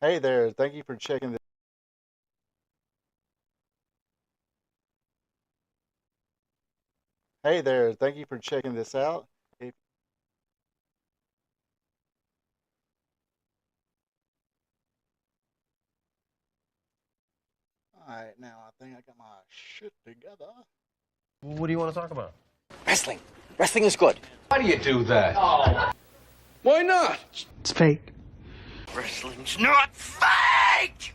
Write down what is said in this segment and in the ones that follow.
Hey there, thank you for checking this. Hey there, thank you for checking this out. If, all right, now I think I got my shit together. What do you want to talk about? Wrestling. Wrestling is good. Why do you do that? Why not? It's fake. Wrestling's not fake!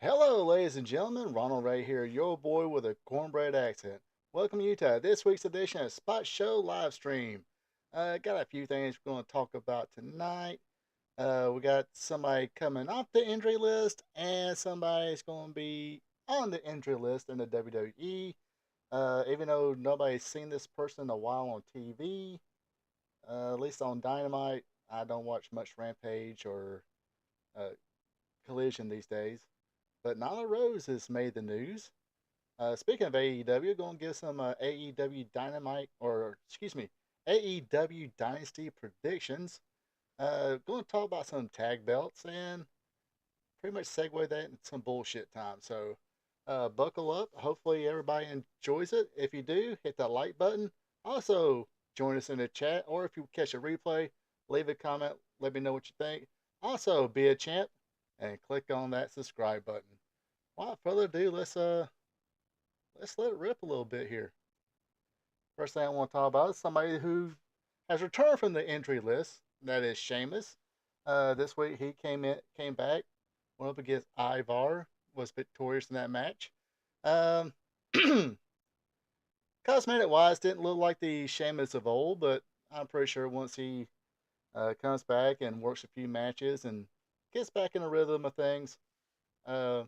Hello, ladies and gentlemen, Ronald right here, your boy with a cornbread accent. Welcome you to this week's edition of Spot Show Live Stream. Got a few things we're going to talk about tonight. We got somebody coming off the injury list, and somebody's going to be on the injury list in the WWE. Even though nobody's seen this person in a while on TV, at least on Dynamite, I don't watch much Rampage or uh, Collision these days. But Nyla Rose has made the news. Speaking of AEW, going to give some AEW Dynamite, or excuse me, AEW Dynasty predictions. Going to talk about some tag belts and pretty much segue that into some bullshit time. So buckle up. Hopefully everybody enjoys it. If you do, hit that like button. Also, join us in the chat, or if you catch a replay, leave a comment. Let me know what you think. Also, be a champ and click on that subscribe button. Without further ado, let's let it rip a little bit here. First thing I want to talk about is somebody who has returned from the injury list. That is Sheamus. This week he came back, went up against Ivar, was victorious in that match. Um, Cosmetic wise, didn't look like the Sheamus of old, but I'm pretty sure once he comes back and works a few matches and gets back in the rhythm of things, uh,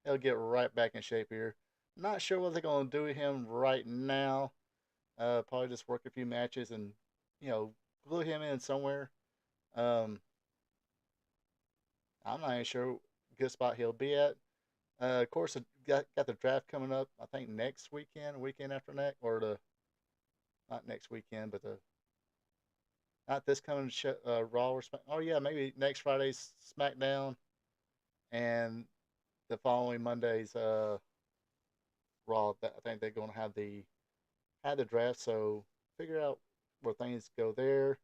he'll get right back in shape here. Not sure what they're going to do with him right now. Probably just work a few matches and, glue him in somewhere. Um, I'm not even sure good spot he'll be at. Of course, got the draft coming up. I think next weekend, weekend after next, or the not next weekend, but the not this coming Raw or Smack. Oh yeah, maybe next Friday's SmackDown and the following Monday's Raw. I think they're going to have the draft. So figure out where things go there.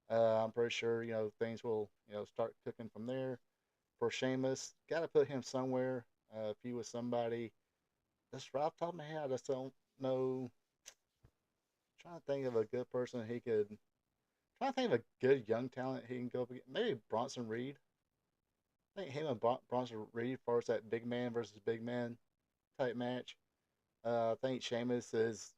I'm pretty sure things will start cooking from there. For Sheamus, got to put him somewhere. If he was somebody, that's right off the top of my head. I just don't know. Trying to think of a good person he could. Trying to think of a good young talent he can go. Maybe Bronson Reed. I think him and Bronson Reed, as far as that big man versus big man type match. I think Sheamus is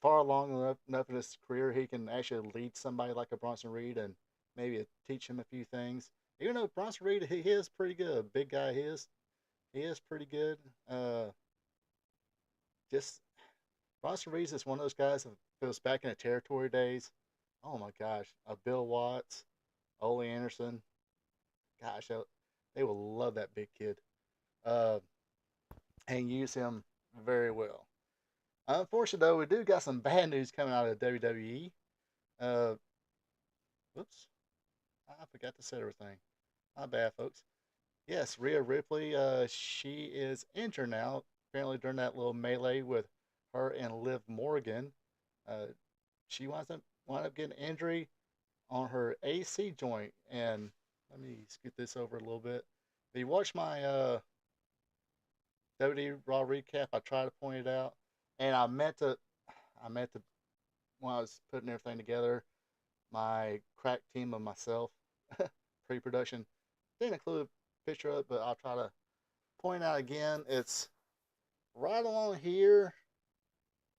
far along enough in his career he can actually lead somebody like a Bronson Reed and maybe teach him a few things. Even though Bronson Reed he is pretty good, big guy he is pretty good. Just Bronson Reed is one of those guys that feels back in the territory days. Oh my gosh, Bill Watts, Ole Anderson, gosh, they will love that big kid, uh, and use him very well. Unfortunately, though, we do got some bad news coming out of WWE. Uh, whoops, I forgot to set everything. My bad, folks. Yes, Rhea Ripley. She is injured now. Apparently, during that little melee with her and Liv Morgan, uh, she wound up getting injury on her AC joint. And let me scoot this over a little bit. If you watch my WWE Raw recap, I try to point it out, and I meant to when I was putting everything together, my crack team of myself, pre-production, didn't include picture of it, but I'll try to point out again. It's right along here.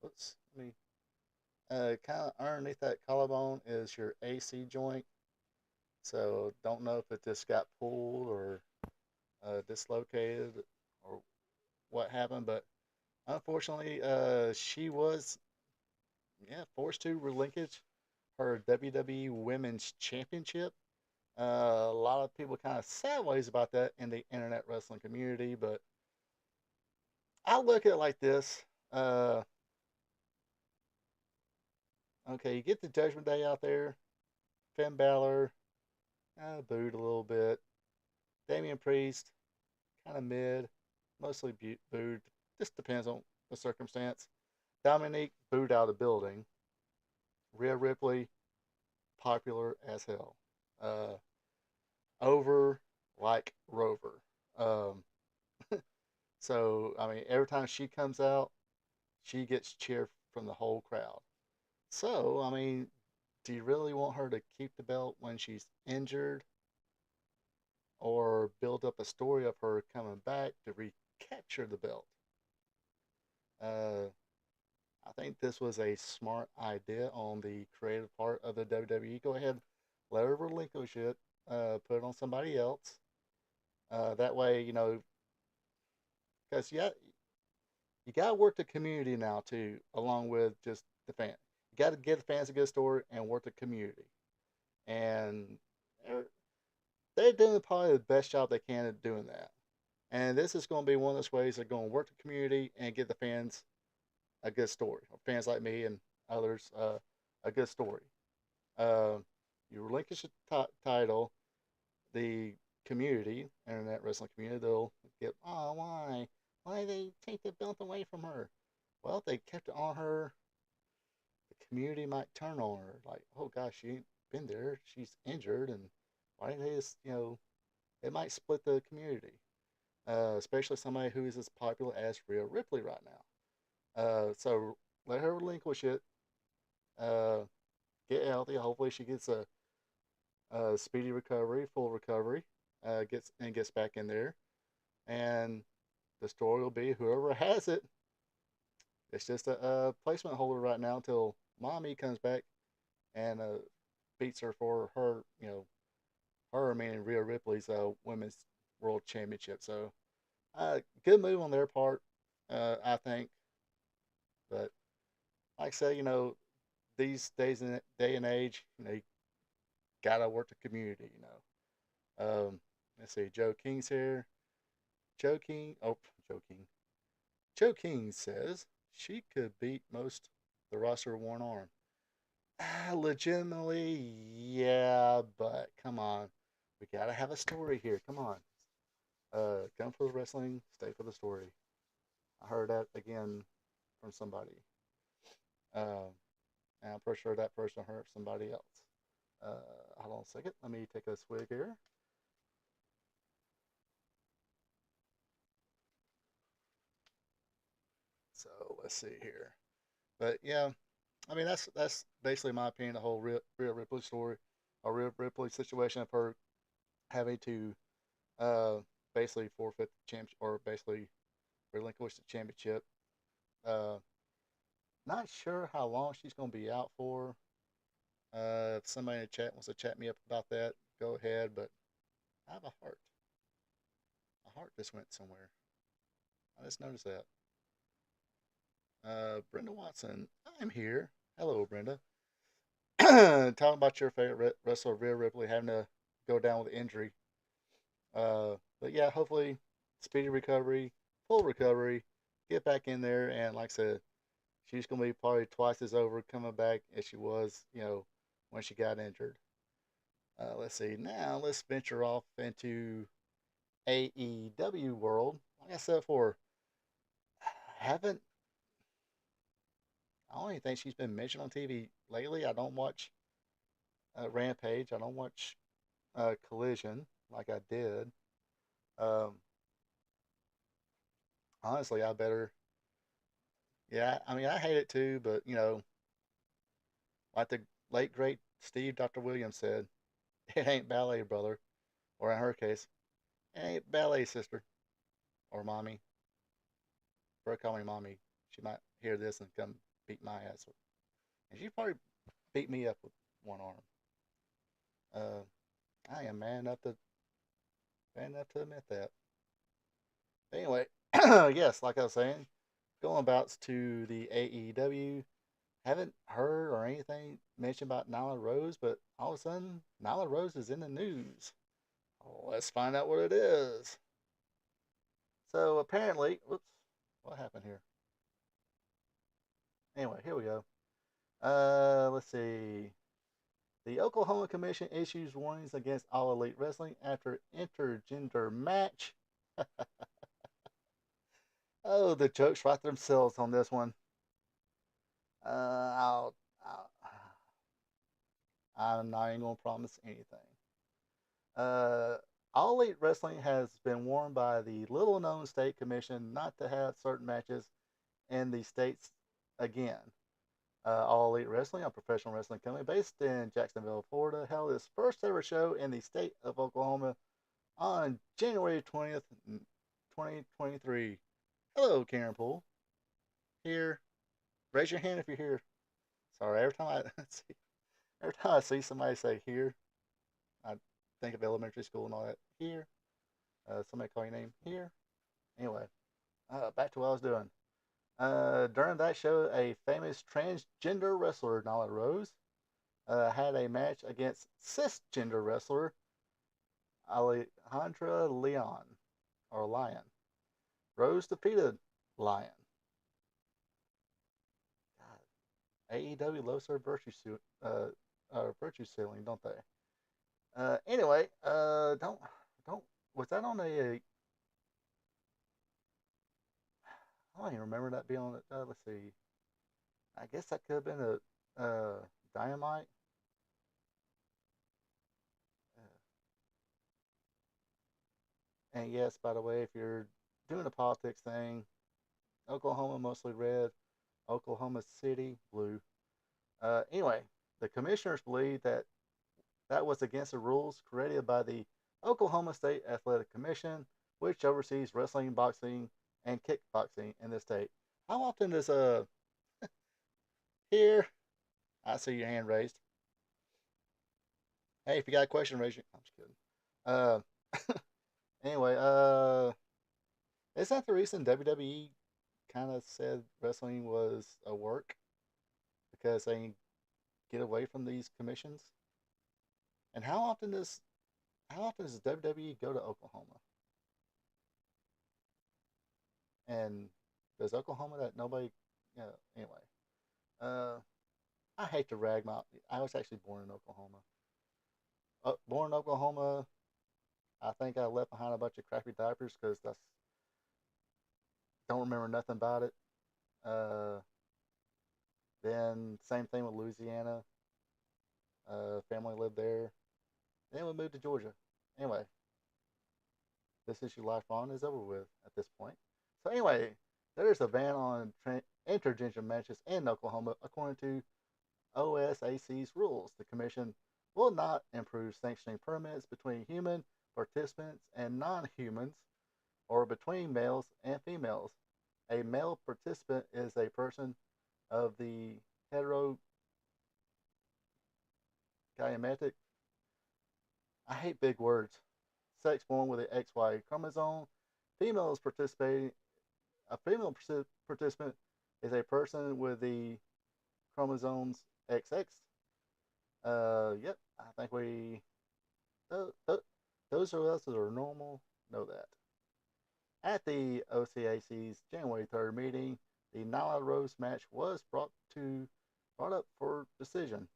Oops, let me. Kind of underneath that collarbone is your AC joint. So don't know if it just got pulled or dislocated or what happened, but unfortunately, she was forced to relinquish her WWE Women's Championship. A lot of people kind of sad ways about that in the internet wrestling community, but I look at it like this. Uh, okay, you get the Judgment Day out there. Finn Balor, booed a little bit. Damian Priest, kind of mid, mostly booed. Just depends on the circumstance. Dominique booed out of the building. Rhea Ripley, popular as hell. Uh, over like Rover. Um, so, I mean, every time she comes out, she gets cheered from the whole crowd. So, I mean, do you really want her to keep the belt when she's injured or build up a story of her coming back to recapture the belt? Uh, I think this was a smart idea on the creative part of the WWE. Go ahead, let her relinquish it, put it on somebody else. That way, because you got to work the community now too, along with just the fan. You got to give the fans a good story and work the community. And they're, they're doing probably the best job they can at doing that. And this is going to be one of those ways they're going to work the community and give the fans a good story. Fans like me and others, a good story. Uh, you relinquish the title, the community, internet wrestling community, they'll get, oh, why? Why did they take the belt away from her? Well, if they kept it on her, the community might turn on her. Like, oh gosh, she ain't been there. She's injured, and why did they just, it might split the community, especially somebody who is as popular as Rhea Ripley right now. So let her relinquish it. Uh, get healthy. Hopefully, she gets a speedy recovery, full recovery. Gets back in there, and the story will be whoever has it. It's just a placement holder right now until mommy comes back and beats her for her, her meaning Rhea Ripley's women's world championship. So, good move on their part, I think. But like I say, these days and day and age, you gotta work the community. Let's see, Joe King's here. Joe King, oh, Joe King. Joe King says she could beat most the roster one arm. Legitimately, yeah, but come on. We gotta have a story here. Come on. Come for the wrestling, stay for the story. I heard that again from somebody. Uh, and I'm pretty sure that person heard somebody else. Hold on a second. Let me take a swig here. So let's see here. But yeah, I mean that's basically my opinion. The whole Rhea Ripley story, or Rhea Ripley situation of her having to uh, basically forfeit the championship or basically relinquish the championship. Uh, Not sure how long she's going to be out for. If somebody in the chat wants to chat me up about that, go ahead. But I have a heart. A heart just went somewhere. I just noticed that. Brenda Watson, I'm here. Hello, Brenda. Talking about your favorite wrestler, Rhea Ripley, having to go down with injury. But yeah, hopefully, speedy recovery, full recovery, get back in there, and like I said, she's gonna be probably twice as over coming back as she was, when she got injured. Let's see. Now let's venture off into AEW world. Like I said before, haven't I don't even think she's been mentioned on TV lately. I don't watch Rampage. I don't watch Collision like I did. Um, Honestly, I better. Yeah, I mean I hate it too, but like the late great Steve Dr. Williams said, it ain't ballet, brother, or in her case, Hey, ballet sister or mommy. Bro, call me mommy. She might hear this and come beat my ass. And she probably beat me up with one arm. Uh, I am man enough to admit that. But anyway, yes, like I was saying, going bouts to the AEW. Haven't heard or anything mentioned about Nyla Rose, but all of a sudden, Nyla Rose is in the news. Let's find out what it is. So apparently, whoops, what happened here? Anyway, here we go. Let's see. The Oklahoma Commission issues warnings against All Elite Wrestling after intergender match. Oh, the jokes write themselves on this one. I'll I'm not even gonna promise anything. Uh, All Elite Wrestling has been warned by the little-known state commission not to have certain matches in the states again. All Elite Wrestling, a professional wrestling company based in Jacksonville, Florida, held its first ever show in the state of Oklahoma on January 20th, 2023. Hello, Karen Poole. Here. Raise your hand if you're here. Sorry, every time I see somebody say here, I think of elementary school and all that. Here. Somebody call your name here. Anyway, back to what I was doing. During that show, a famous transgender wrestler, Nyla Rose, had a match against cisgender wrestler Alejandra Leon, or Lion. Rose defeated Lion. God, AEW loves their virtue sealing, don't they? Anyway, don't. Was that on a? I don't even remember that being on it. Let's see. I guess that could have been a Dynamite. And yes, by the way, if you're doing a politics thing, Oklahoma mostly red, Oklahoma City blue. Anyway, the commissioners believe that that was against the rules created by the Oklahoma State Athletic Commission, which oversees wrestling, boxing, and kickboxing in the state. How often does here? I see your hand raised. Hey, if you got a question, raise your. I'm just kidding. Anyway, is that the reason WWE kind of said wrestling was a work because they get away from these commissions? And how often does WWE go to Oklahoma? And does Oklahoma that nobody? Anyway, uh, I hate to rag my. I was actually born in Oklahoma. Born in Oklahoma. I think I left behind a bunch of crappy diapers because that's don't remember nothing about it. Uh, then same thing with Louisiana. Family lived there. Then we moved to Georgia. Anyway, this issue life on is over with at this point. So anyway, there's a ban on intergender matches in Oklahoma according to OSAC's rules. The commission will not improve sanctioning permits between human participants and non-humans or between males and females. A male participant is a person of the heterogametic, I hate big words, sex born with the XY chromosome. Females participating, a female participant is a person with the chromosomes XX. Yep, I think those of us that are normal know that. At the OCAC's January 3rd meeting, the Nyla Rose match was brought up for decision.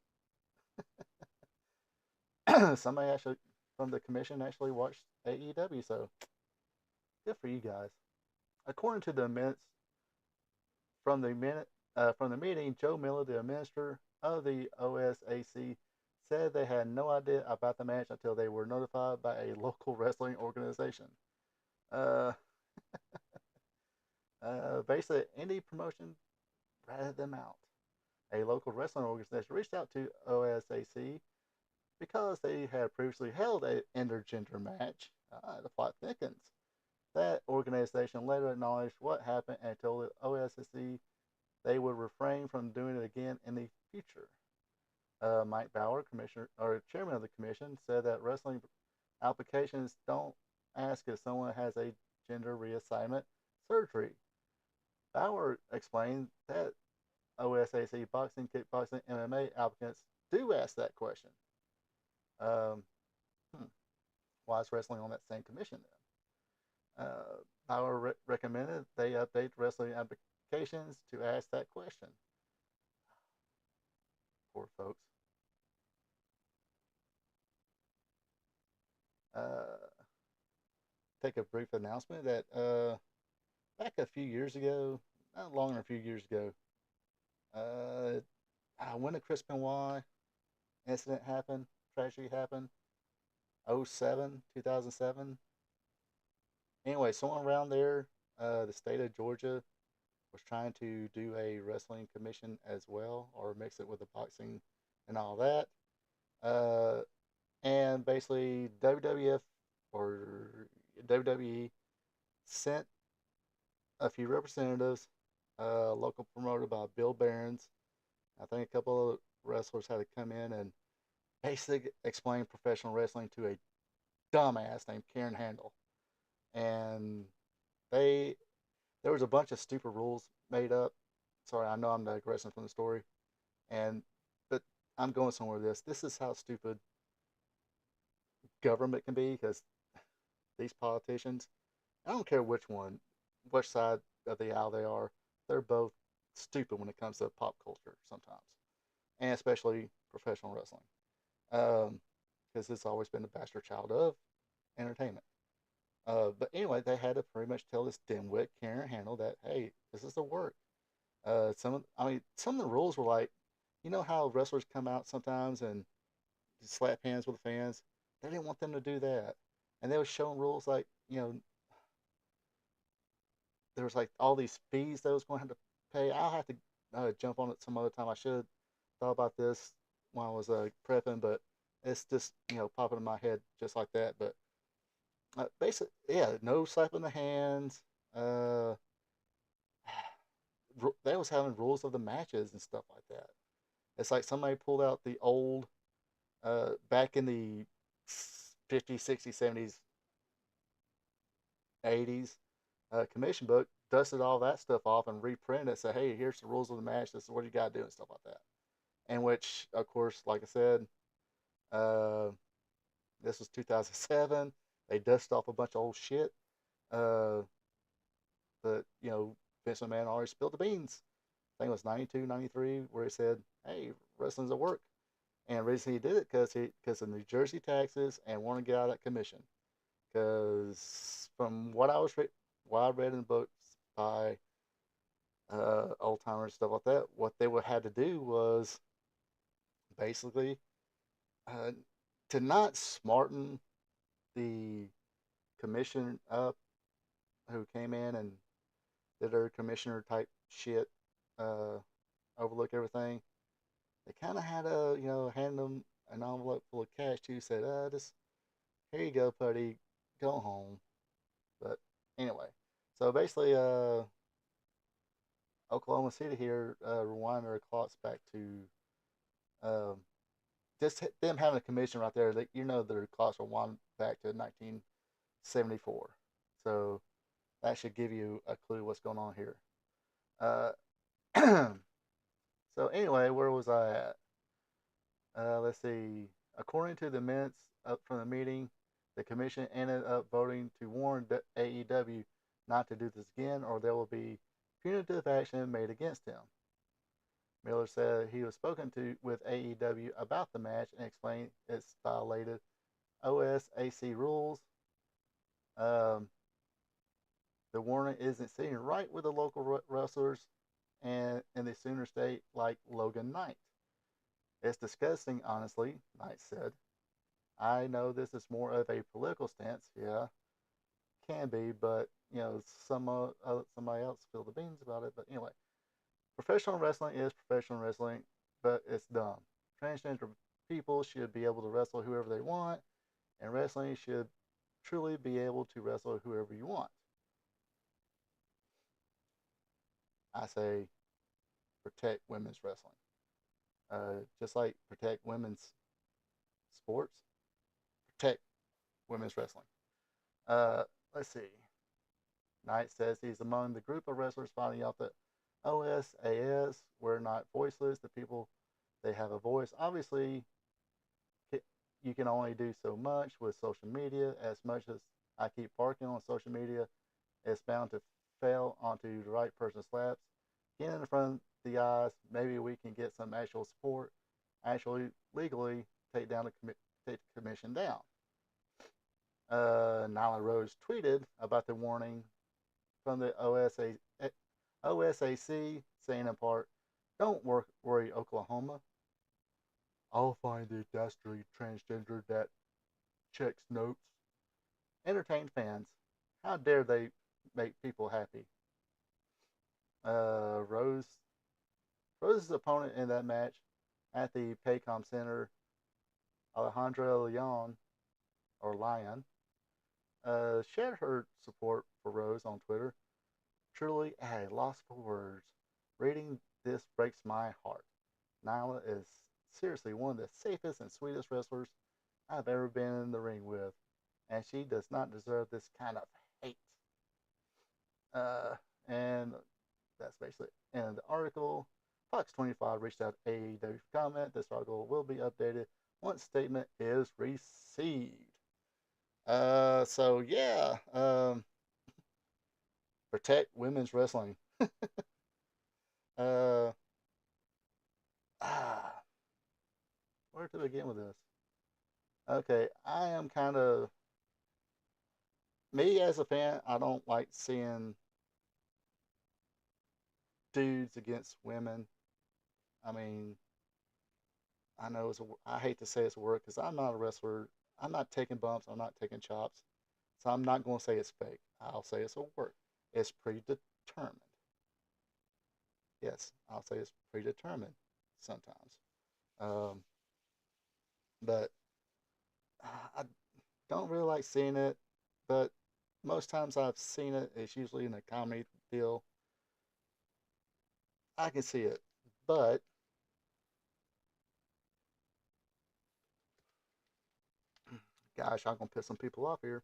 Somebody actually from the commission actually watched AEW, so good for you guys. According to the minutes from the meeting, Joe Miller, the administrator of the OSAC, said they had no idea about the match until they were notified by a local wrestling organization. Uh, Basically, any promotion ratted them out. A local wrestling organization reached out to OSAC because they had previously held an intergender match The plot thickens. That organization later acknowledged what happened and told the OSSE they would refrain from doing it again in the future. Mike Bauer, commissioner or chairman of the commission, said that wrestling applications don't ask if someone has a gender reassignment surgery. Bauer explained that OSAC boxing, kickboxing, MMA applicants do ask that question. Um, hmm, why is wrestling on that same commission then? Bauer recommended they update wrestling applications to ask that question. Poor folks. Uh, Take a brief announcement that back a few years ago, not longer than a few years ago, uh, when the Chris Benoit incident happened, tragedy happened, 07, 2007. Anyway, someone around there, the state of Georgia, was trying to do a wrestling commission as well, or mix it with the boxing and all that. Uh, and basically, WWF or WWE sent a few representatives, local promoter by Bill Behrens. I think a couple of wrestlers had to come in and basically explain professional wrestling to a dumbass named Karen Handel. And they there was a bunch of stupid rules made up. Sorry, I know I'm digressing from the story, and but I'm going somewhere with this. This is how stupid government can be because these politicians, I don't care which one, which side of the aisle they are, they're both stupid when it comes to pop culture sometimes, and especially professional wrestling, because it's always been the bastard child of entertainment. But anyway, they had to pretty much tell this dimwit Karen Handel that hey, this is the work. Some of the rules were like, you know how wrestlers come out sometimes and slap hands with the fans. They didn't want them to do that, and they were showing rules like there was like all these fees that I was going to have to pay. I'll have to jump on it some other time. I should have thought about this when I was prepping, but it's just popping in my head just like that. But basically, yeah, no slapping the hands. Uh, they was having rules of the matches and stuff like that. It's like somebody pulled out the old back in the 50s, 60s, 70s, 80s commission book, dusted all that stuff off and reprinted it. Say, hey, here's the rules of the match. This is what you got to do and stuff like that. And which, of course, like I said, uh, this was 2007. They dusted off a bunch of old shit. Uh, but, Vince McMahon already spilled the beans. I think it was 92, 93, where he said, hey, wrestling's at work. And the reason he did it because of New Jersey taxes and wanted to get out of that commission. Because from what I read in the books by old timers and stuff like that, what they would have to do was basically uh, to not smarten the commission up who came in and did their commissioner type shit, uh, overlook everything. They kind of had to, hand them an envelope full of cash too. Said, just here you go, buddy, go home. But anyway, so basically, Oklahoma City here rewind their clocks back to um, just them having a commission right there. Their clocks are wound back to 1974. So that should give you a clue what's going on here. Uh, so anyway, where was I at? Let's see. According to the minutes up from the meeting, the commission ended up voting to warn AEW not to do this again, or there will be punitive action made against him. Miller said he was spoken to with AEW about the match and explained its violated OSAC rules. Um, the warning isn't sitting right with the local wrestlers and in the Sooner State like Logan Knight. It's disgusting, honestly, Knight said. I know this is more of a political stance, yeah, can be, but somebody else spilled the beans about it. But anyway, professional wrestling is professional wrestling, but it's dumb. Transgender people should be able to wrestle whoever they want, and wrestling should truly be able to wrestle whoever you want. I say protect women's wrestling. Just like protect women's sports, protect women's wrestling. Uh, let's see. Knight says he's among the group of wrestlers finding out that OSAS were not voiceless. The people, they have a voice. Obviously, you can only do so much with social media. As much as I keep barking on social media, it's bound to fail onto the right person's laps. Get in front of the eyes. Maybe we can get some actual support. Actually, legally, take down take the commission down. Nyla Rose tweeted about the warning from the OSAC, saying in part, "Don't worry, Oklahoma. I'll find the dastardly transgender that checks notes. Entertain fans. How dare they make people happy?" Uh, Rose Rose's opponent in that match at the Paycom Center, Alejandra Leon, or Lion, shared her support for Rose on Twitter. Truly at a loss for words. Reading this breaks my heart. Nyla is seriously one of the safest and sweetest wrestlers I've ever been in the ring with, and she does not deserve this kind of hate. And that's basically the end of the article. Fox 25 reached out to AEW for comment. This article will be updated once statement is received. So yeah, protect women's wrestling. uh, ah, where to begin with this? Okay, I am kind of me as a fan. I don't like seeing dudes against women. I mean, I know I hate to say it's a word because I'm not a wrestler. I'm not taking bumps. I'm not taking chops. So I'm not going to say it's fake. I'll say it's a work. It's predetermined. Yes, I'll say it's predetermined sometimes. Um, but I don't really like seeing it. But most times I've seen it, it's usually in a comedy deal. I can see it. But, gosh, I'm going to piss some people off here.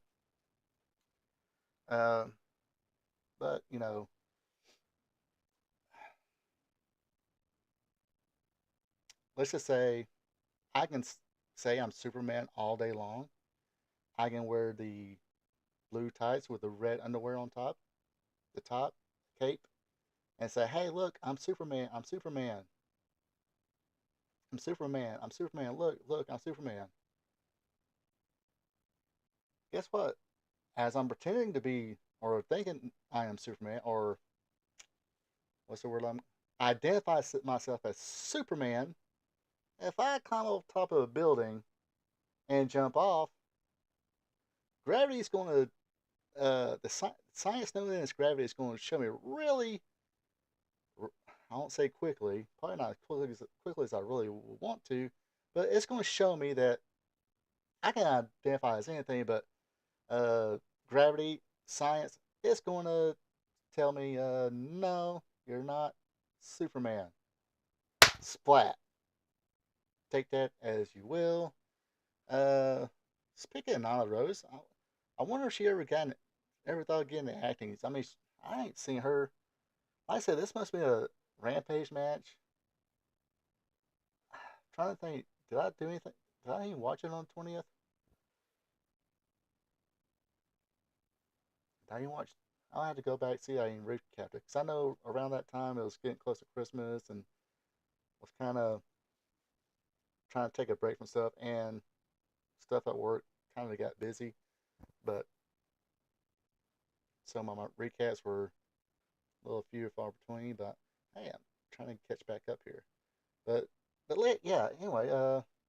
Uh, but, let's just say I can say I'm Superman all day long. I can wear the blue tights with the red underwear on top, the top cape, and say, "Hey, look, I'm Superman. I'm Superman. I'm Superman. I'm Superman. Look, look, I'm Superman." Guess what? As I'm pretending to be or thinking I am Superman, or what's the word I'm identify myself as Superman. If I climb off top of a building and jump off, gravity's going to science known as gravity is going to show me really. I won't say quickly, probably not as quickly as I really want to, but it's going to show me that I can identify as anything, but uh, gravity, science, it's going to tell me, no, you're not Superman. Splat. Take that as you will. Uh, Speaking of Nyla Rose, I wonder if she ever thought of getting into acting. I mean, I ain't seen her. Like I said, this must be a Rampage match. I'm trying to think, did I do anything? Did I even watch it on the 20th? Did I even watch? I'll have to go back and see. I even recapped it because I know around that time it was getting close to Christmas and was kind of trying to take a break from stuff and stuff at work. Kind of got busy, but some of my recaps were a little few far between. But hey, I'm trying to catch back up here. But yeah. Anyway,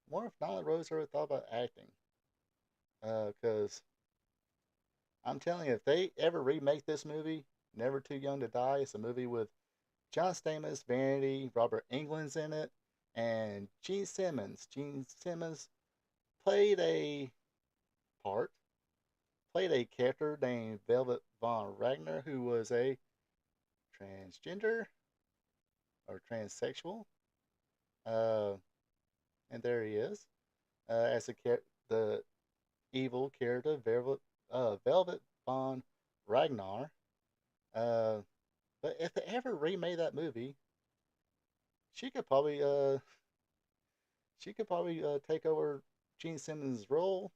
wonder if Nyla Rose ever thought about acting. Because I'm telling you, if they ever remake this movie, Never Too Young to Die, it's a movie with John Stamos, Vanity, Robert Englund's in it, and Gene Simmons. Gene Simmons played a part played a character named Velvet Von Ragnar, who was a transgender or transsexual. Uh, and there he is as the evil character Velvet Von Ragnar. Uh, but if they ever remade that movie, she could probably take over Gene Simmons' role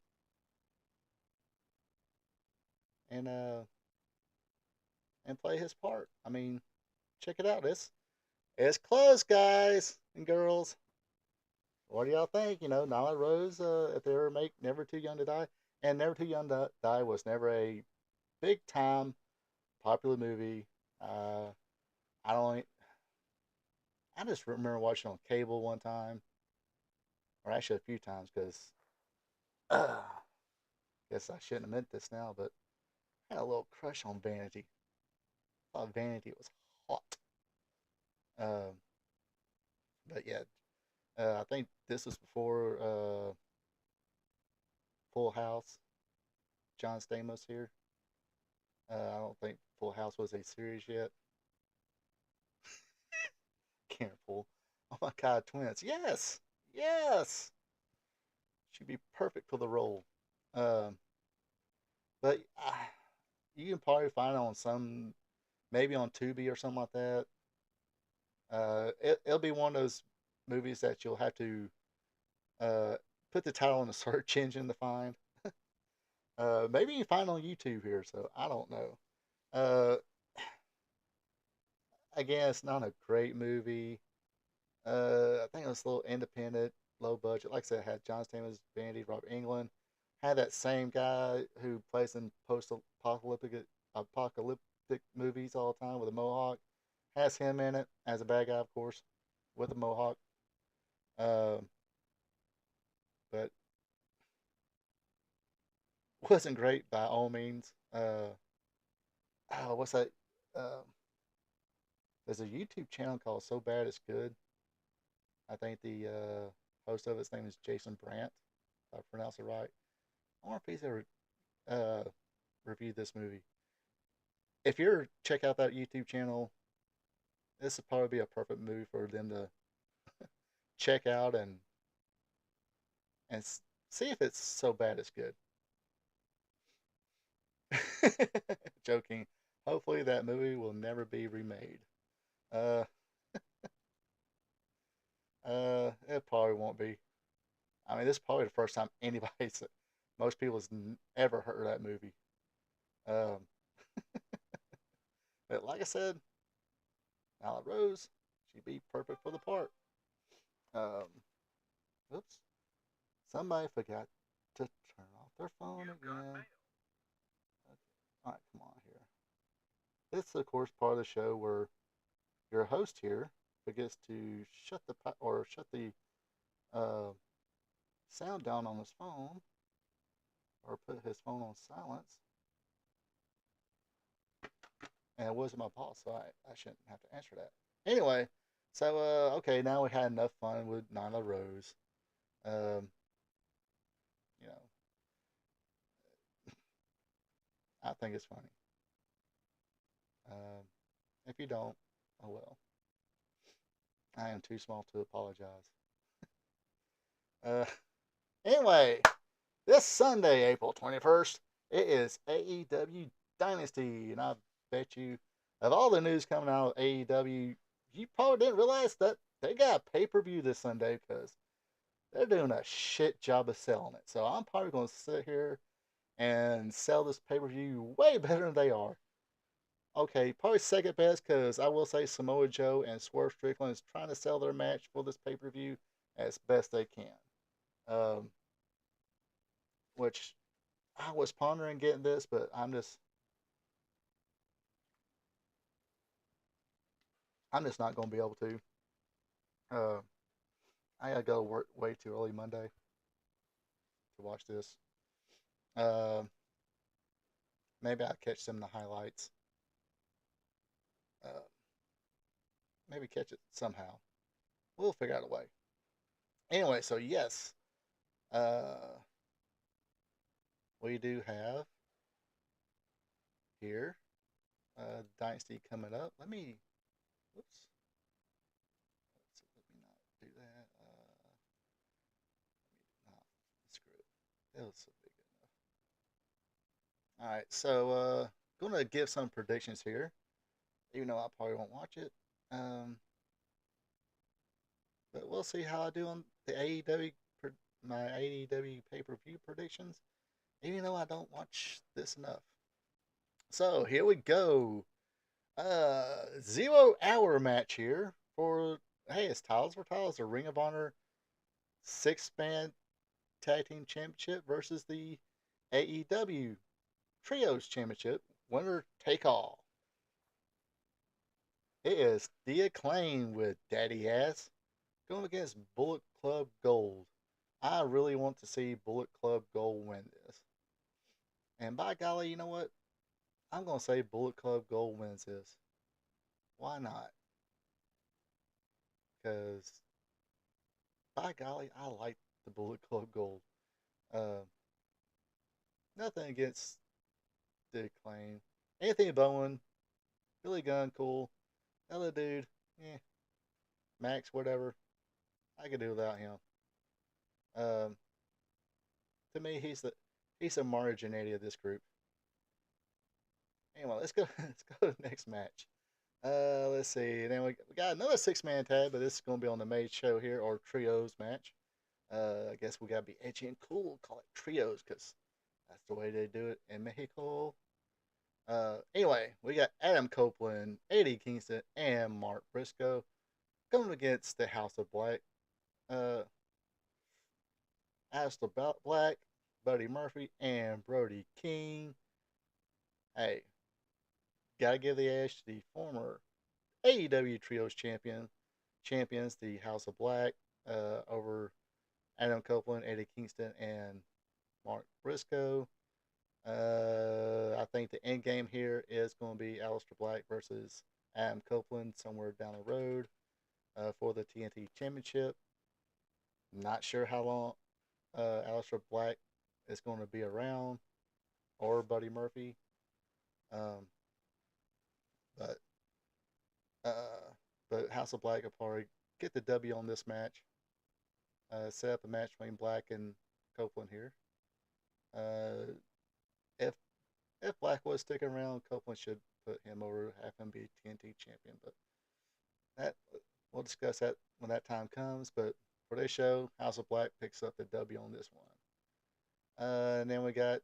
and play his part. I mean, check it out. It's close, guys and girls. What do y'all think? Nyla Rose, if they ever make Never Too Young to Die, and Never Too Young to Die was never a big time popular movie. I don't. I just remember watching it on cable one time, or actually a few times, because guess I shouldn't have meant this now, but I had a little crush on Vanity. I thought Vanity was hot. Um, but yeah, I think this was before Full House. John Stamos here. I don't think Full House was a series yet. Careful. Oh my God, twins. Yes, yes. She'd be perfect for the role. Um, but you can probably find it on maybe on Tubi or something like that. It'll be one of those movies that you'll have to uh, put the title in the search engine to find. Maybe you can find it on YouTube here, so I don't know. Uh, again, it's not a great movie. I think it was a little independent, low budget. Like I said, it had John Stamos, Vandy, Robert Englund. Had that same guy who plays in apocalyptic movies all the time with a mohawk. Has him in it as a bad guy, of course, with a mohawk. Um, but wasn't great by all means. What's that? Um, there's a YouTube channel called So Bad It's Good. I think the host of its name is Jason Brandt, if I pronounce it right. I wonder if he's ever uh, reviewed this movie. If you're check out that YouTube channel, this would probably be a perfect movie for them to check out and see if it's so bad it's good. Joking. Hopefully that movie will never be remade. Uh, it probably won't be. I mean, this is probably the first time anybody's, most people's ever heard of that movie. Um, but like I said, Nyla Rose, she'd be perfect for the part. Um, oops, somebody forgot to turn off their phone again. Okay. All right, come on here. This is, of course, part of the show where your host here forgets to shut the uh, sound down on his phone, or put his phone on silence. And it wasn't my boss, so I shouldn't have to answer that. Anyway, so okay, now we had enough fun with Nyla Rose. Um, you know, I think it's funny. Um, if you don't, oh well. I am too small to apologize. Uh, anyway, this Sunday, April 21st, it is AEW Dynasty, and I bet you, of all the news coming out of AEW, you probably didn't realize that they got a pay-per-view this Sunday, because they're doing a shit job of selling it. So I'm probably going to sit here and sell this pay-per-view way better than they are. Okay, probably second best, because I will say Samoa Joe and Swerve Strickland is trying to sell their match for this pay-per-view as best they can. Um, which I was pondering getting this, but I'm just not going to be able to. Uh, I gotta go to work way too early Monday to watch this. Uh, maybe I'll catch some of the highlights. Uh, maybe catch it somehow. We'll figure out a way. Anyway, so yes, uh, we do have here. Dynasty coming up. Let me. Whoops. Let me not do that. Not screw it. That was so big enough. All right, so gonna give some predictions here, even though I probably won't watch it. Um, but we'll see how I do on the AEW my AEW pay per view predictions, even though I don't watch this enough. So here we go. 0 hour match here for hey, it's titles for titles. The Ring of Honor 6-man tag team championship versus the AEW Trios Championship. Winner take all. It is The Acclaim with Daddy Ass going against Bullet Club Gold. I really want to see Bullet Club Gold win this. And by golly, you know what? I'm going to say Bullet Club Gold wins this. Why not? Because, by golly, I like the Bullet Club Gold. Uh, Nothing against The Acclaim. Anthony Bowen, Billy Gunn, cool. Other dude, eh. Max, whatever. I could do without him. Um, to me, he's the marginality of this group. Anyway, let's go. Let's go to the next match. Let's see. Then we got another 6-man tag, but this is going to be on the main show here, or trios match. I guess we got to be edgy and cool, call it trios, because that's the way they do it in Mexico. Anyway, we got Adam Copeland, Eddie Kingston, and Mark Briscoe going against the House of Black. Uh, Aleister Black, Buddy Murphy, and Brody King. Hey, gotta give the edge to the former AEW Trios champions, the House of Black, over Adam Copeland, Eddie Kingston, and Mark Briscoe. I think the end game here is going to be Aleister Black versus Adam Copeland somewhere down the road for the TNT Championship. Not sure how long Aleister Black is going to be around, or Buddy Murphy. Um, but uh, but House of Black will probably get the W on this match. Set up a match between Black and Copeland here. Uh, if if Black was sticking around, Copeland should put him over, have him be TNT champion. But that we'll discuss that when that time comes. But for this show, House of Black picks up the W on this one. And then we got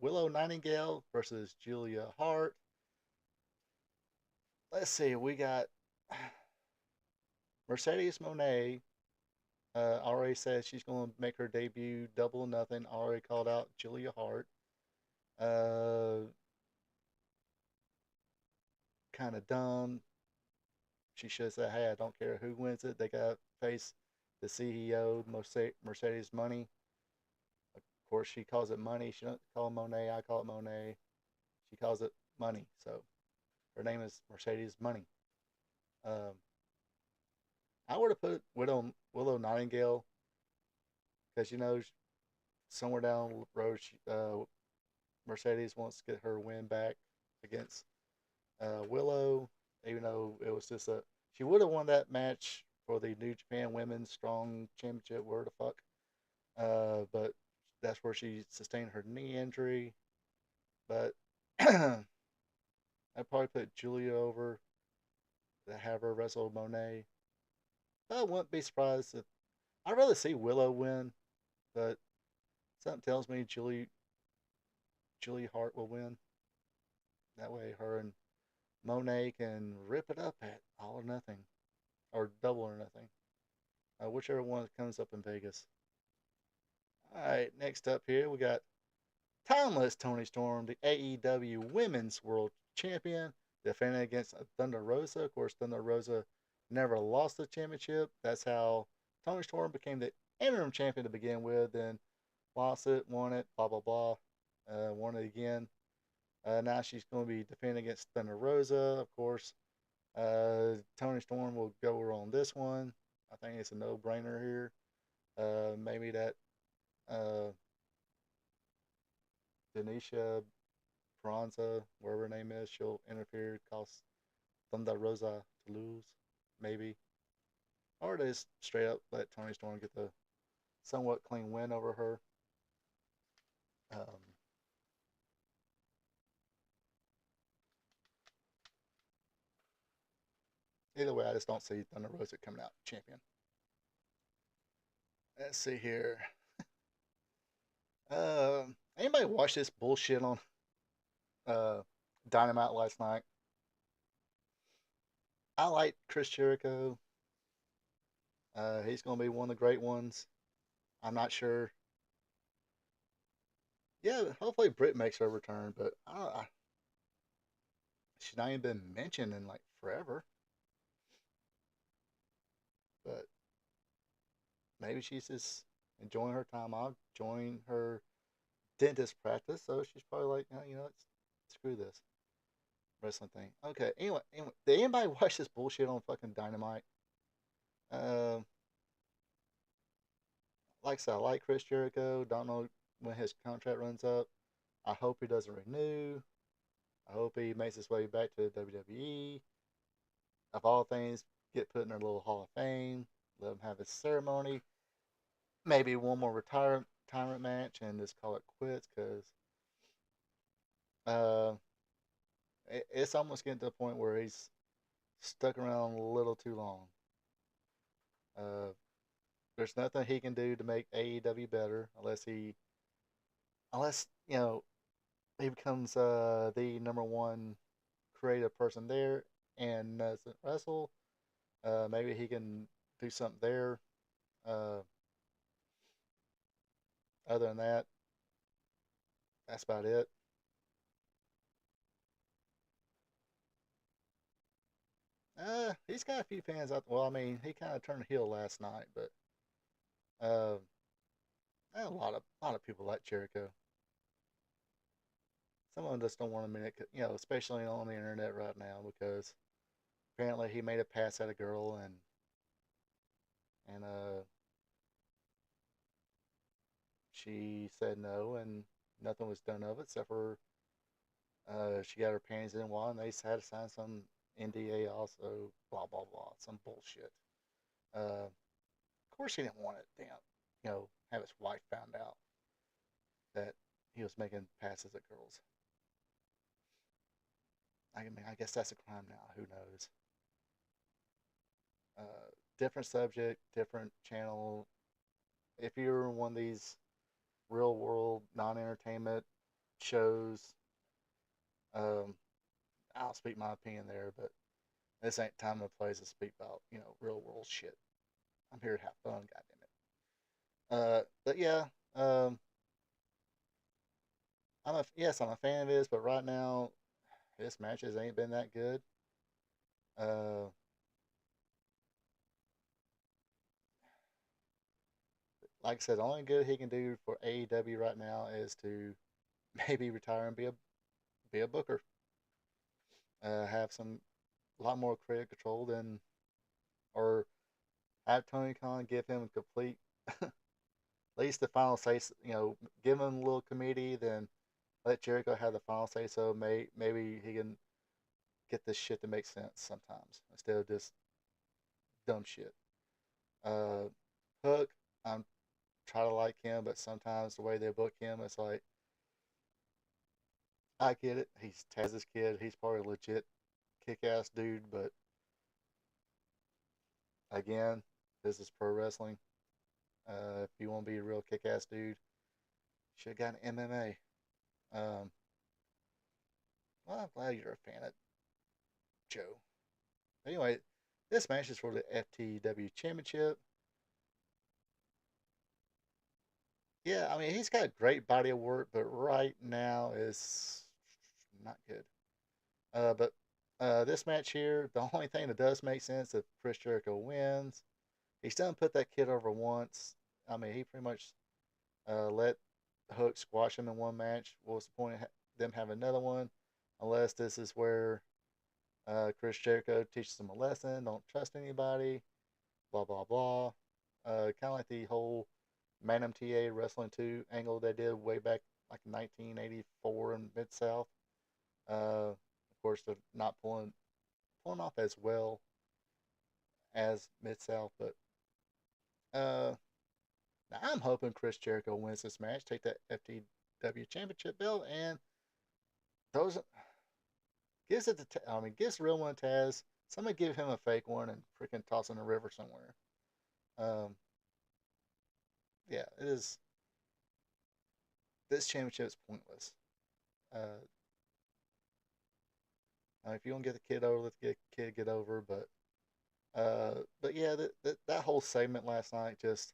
Willow Nightingale versus Julia Hart. Let's see, we got Mercedes Monet. Already said she's going to make her debut. Double or Nothing. Already called out Julia Hart. Kind of dumb. She should say, "Hey, I don't care who wins it. They got to face the CEO, Mercedes Money." Of course, she calls it money. She don't call it Monet. I call it Monet. She calls it money. So her name is Mercedes Money. Um, I would have put Willow Nightingale because somewhere down the road, Mercedes wants to get her win back against Willow, even though it was just she would have won that match for the New Japan Women's Strong Championship. Where the fuck? But that's where she sustained her knee injury. But I'd probably put Julia over to have her wrestle Monet. I wouldn't be surprised if I'd rather see Willow win, but something tells me Julie Hart will win. That way, her and Monet can rip it up at All or Nothing, or Double or Nothing, whichever one comes up in Vegas. All right, next up here we got Timeless Tony Storm, the AEW Women's World Champion, defending against Thunder Rosa. Of course, Thunder Rosa never lost the championship. That's how Tony Storm became the interim champion to begin with, then lost it, won it, blah, blah, blah, won it again. Now she's going to be defending against Thunder Rosa, of course. Tony Storm will go her on this one. I think it's a no-brainer here. Maybe that Denisha Carranza, wherever her name is, she'll interfere, cause Thunder Rosa to lose, maybe. Or just straight up let Toni Storm get the somewhat clean win over her. Um, Either way, I just don't see Thunder Rosa coming out champion. Let's see here. Anybody watch this bullshit on uh, Dynamite last night? I like Chris Jericho. He's going to be one of the great ones. I'm not sure. Yeah, hopefully Britt makes her return, but she's not even been mentioned in like forever. But maybe she's just enjoying her time off, enjoying her dentist practice. So she's probably like, screw this wrestling thing. Okay. Anyway, did anybody watch this bullshit on fucking Dynamite? Uh, like I said, I like Chris Jericho. Don't know when his contract runs up. I hope he doesn't renew. I hope he makes his way back to WWE. Of all things, get put in their little Hall of Fame. Let him have his ceremony. Maybe one more retirement match and just call it quits because uh, it's almost getting to the point where he's stuck around a little too long. Uh, there's nothing he can do to make AEW better unless he becomes the number one creative person there and doesn't wrestle. Maybe he can do something there. Uh, Other than that, that's about it. He's got a few fans out. Well, I mean, he kind of turned heel last night, but uh, a lot of people like Jericho. Some of them just don't want to admit it, especially on the internet right now because apparently he made a pass at a girl and she said no and nothing was done of it except for she got her panties in one and they had to sign some NDA also, blah blah blah, some bullshit. Of course he didn't want it. Damn, have his wife found out that he was making passes at girls. I mean, I guess that's a crime now. Who knows? Different subject, different channel. If you're in one of these real world non-entertainment shows, um, I'll speak my opinion there. But this ain't time and place to speak about real world shit. I'm here to have fun. Goddamn it. But yeah, I'm a fan of his, but right now his matches ain't been that good. Uh, like I said, the only good he can do for AEW right now is to maybe retire and be a booker. Have some a lot more creative control than, or have Tony Khan give him a complete, at least the final say. Give him a little committee, then let Jericho have the final say. So maybe he can get this shit to make sense sometimes instead of just dumb shit. Uh, Hook, I'm try to like him, but sometimes the way they book him, it's like I get it. He's Taz's kid. He's probably a legit kick-ass dude, but again, this is pro wrestling. If you want to be a real kick-ass dude, should have gotten MMA. Um, well, I'm glad you're a fan of Joe. Anyway, this match is for the FTW Championship. Yeah, I mean he's got a great body of work, but right now is not good. But this match here, the only thing that does make sense if Chris Jericho wins, he's done put that kid over once. I mean, he pretty much let Hook squash him in one match. What's the point of them having another one? Unless this is where Chris Jericho teaches him a lesson. Don't trust anybody. Blah blah blah. Kind of like the whole Manam TA Wrestling 2 angle they did way back like 1984 in Mid South. Of course, they're not pulling off as well as Mid South, but uh, now I'm hoping Chris Jericho wins this match, take that FTW Championship belt, and throws it, gives it to gives the real one to Taz. Somebody give him a fake one and freaking toss in the river somewhere. Um, yeah, it is. This championship is pointless. Uh, if you don't get the kid over, let the kid get over. But yeah, that whole segment last night, just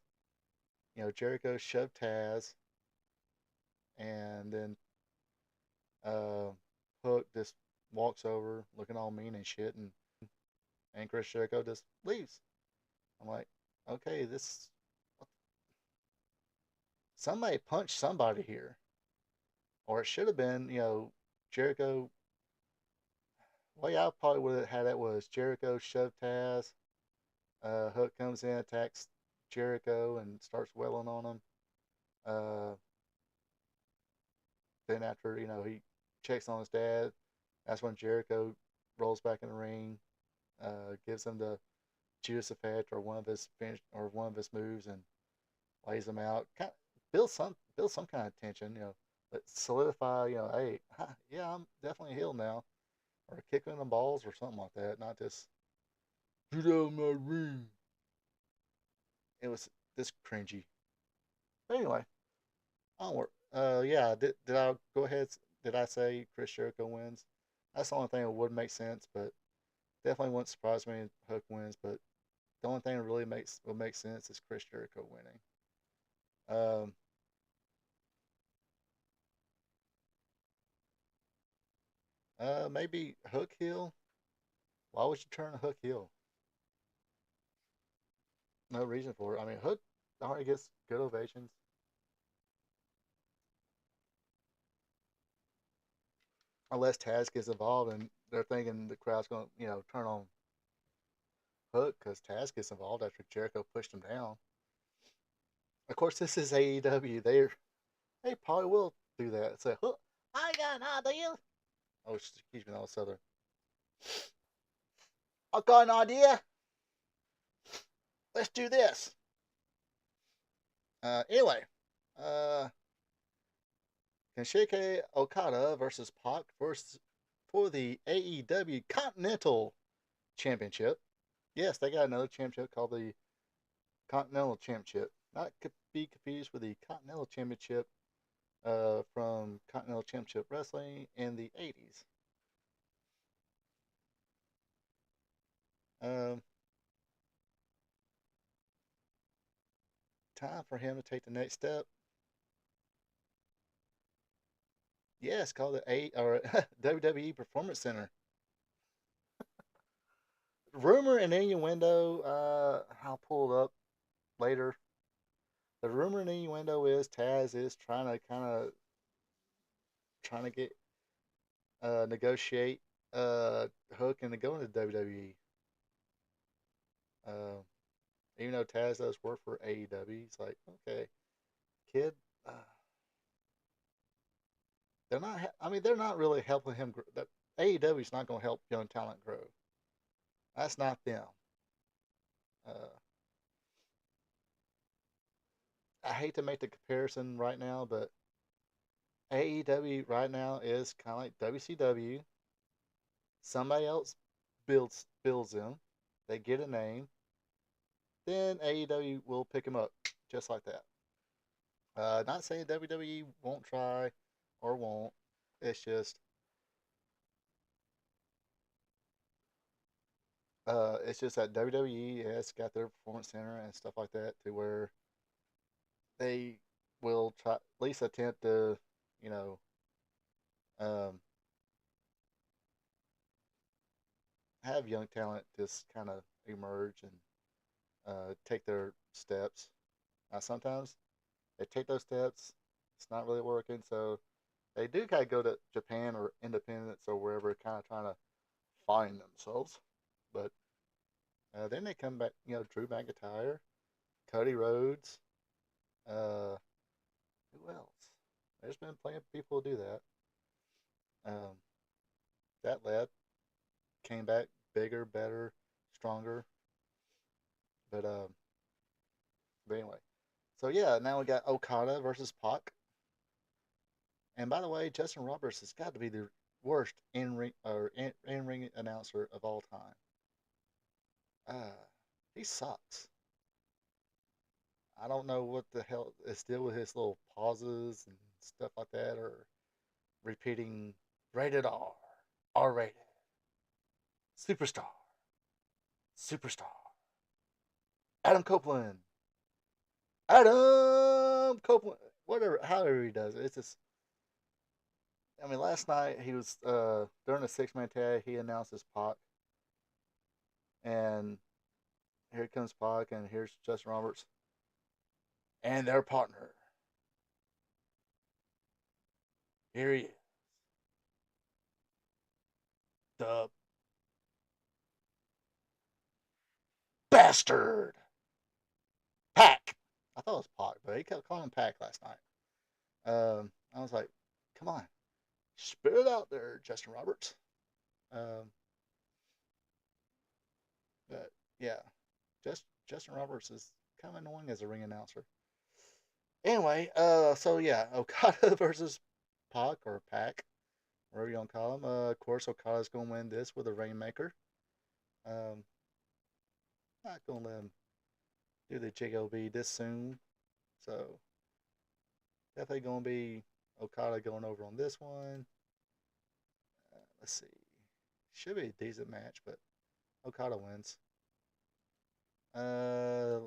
Jericho shoved Taz, and then uh, Hook just walks over, looking all mean and shit, and Chris Jericho just leaves. I'm like, okay, this somebody punched somebody here, or it should have been, Jericho. The way I probably would have had it was Jericho shoved Taz. Hook comes in, attacks Jericho, and starts wailing on him. Uh, then after he checks on his dad, that's when Jericho rolls back in the ring, gives him the Judas effect or one of his finish or one of his moves, and lays him out. Kind of build some kind of tension, but solidify, hey, yeah, I'm definitely healed now, or kicking the balls or something like that, not just get out of my ring. It was this cringy. But anyway, onward. Yeah, did I go ahead? Did I say Chris Jericho wins? That's the only thing that would make sense, but definitely wouldn't surprise me if Hook wins. But the only thing that really will make sense is Chris Jericho winning. Um, maybe Hook heel. Why would you turn a Hook heel? No reason for it. I mean, Hook already gets good ovations. Unless Taz gets involved and they're thinking the crowd's going to, turn on Hook because Taz gets involved after Jericho pushed him down. Of course, this is AEW. They probably will do that. Say, Hook, I got an idea. Oh, excuse me, that was Southern. I got an idea. Let's do this. Anyway, uh, Kenshike Okada versus Pac for the AEW Continental Championship. Yes, they got another championship called the Continental Championship. Not to be confused with the Continental Championship from Continental Championship Wrestling in the 80s. Um, Time for him to take the next step. Yes, called the WWE Performance Center. Rumor and innuendo. I'll pull it up later. The rumor and innuendo is Taz is trying to get negotiate Hook into going to WWE. Uh, Even though Taz does work for AEW, he's like, okay, kid. Uh, they're not. They're not really helping him. That AEW is not going to help young talent grow. That's not them. Uh, I hate to make the comparison right now, but AEW right now is kind of like WCW. Somebody else builds them. They get a name. Then AEW will pick them up just like that. Not saying WWE won't try or won't. It's just that WWE has got their performance center and stuff like that to where they will try at least attempt to, you know, um, have young talent just kind of emerge and take their steps. Now sometimes they take those steps, it's not really working, so they do kind of go to Japan or Independence or wherever, kind of trying to find themselves. But then they come back, Drew McIntyre, Cody Rhodes, uh, who else? There's been plenty of people who do that. Um, that led, came back bigger, better, stronger. But but anyway, so yeah, now we got Okada versus Pac. And by the way, Justin Roberts has got to be the worst in ring announcer of all time. Uh, he sucks. I don't know what the hell is deal with his little pauses and stuff like that, or repeating rated R, R rated, superstar, superstar, Adam Copeland, Adam Copeland, whatever, however he does it. It's just, I mean, last night he was during a 6-man tag. He announced his Pac, and here comes Pac, and here's Justin Roberts and their partner. Here he is, the bastard Pac. I thought it was Pac, but he kept calling him Pac last night. I was like, come on, spit it out there, Justin Roberts. Um, but yeah, Justin Roberts is kind of annoying as a ring announcer. Anyway, so yeah, Okada versus Pac or Pac, whatever you want to call him. Of course, Okada's going to win this with a Rainmaker. Um, not going to let him do the JOB this soon. So definitely going to be Okada going over on this one. Let's see. Should be a decent match, but Okada wins. Uh,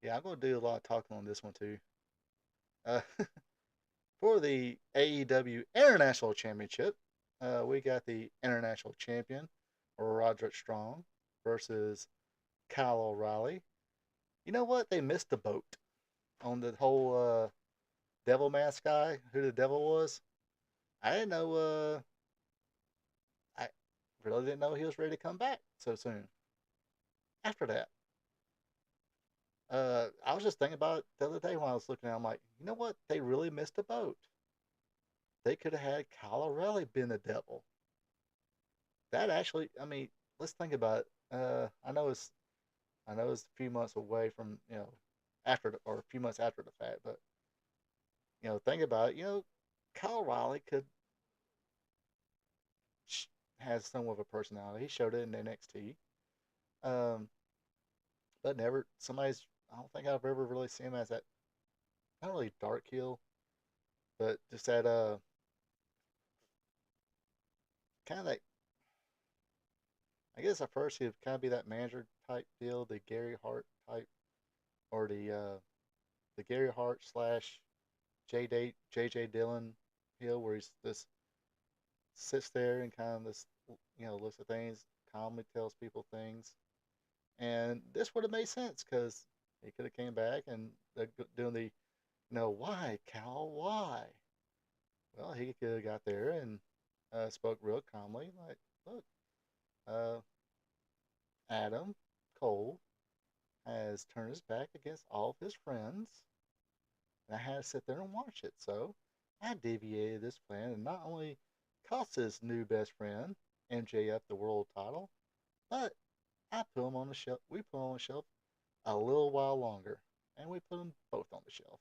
yeah, I'm going to do a lot of talking on this one too. Uh, for the AEW International Championship, we got the International Champion, Roderick Strong, versus Kyle O'Reilly. You know what? They missed the boat on the whole Devil Mask guy, who the devil was. I didn't know. I really didn't know he was ready to come back so soon. After that, I was just thinking about it the other day when I was looking at it. I'm like, you know what? They really missed a boat. They could have had Kyle O'Reilly been the devil. That actually, I mean, let's think about it. I know it's a few months away from after or a few months after the fact, but think about it. Kyle O'Reilly could has somewhat of a personality. He showed it in NXT, um, but never somebody's. I don't think I've ever really seen him as that. Not really dark heel, but just that kind of that. I guess at first he'd kind of be that manager type deal, the Gary Hart type, or the Gary Hart slash JJ Dillon heel, where he's this sits there and kind of this list of things, calmly tells people things, and this would have made sense because he could have came back and they're doing the why Cal why. Well, he could have got there and spoke real calmly, like, look, uh, Adam Cole has turned his back against all of his friends, and I had to sit there and watch it. So I deviated this plan and not only cost his new best friend MJF the world title, but I put him on the shelf. We put him on the shelf a little while longer, and we put them both on the shelf.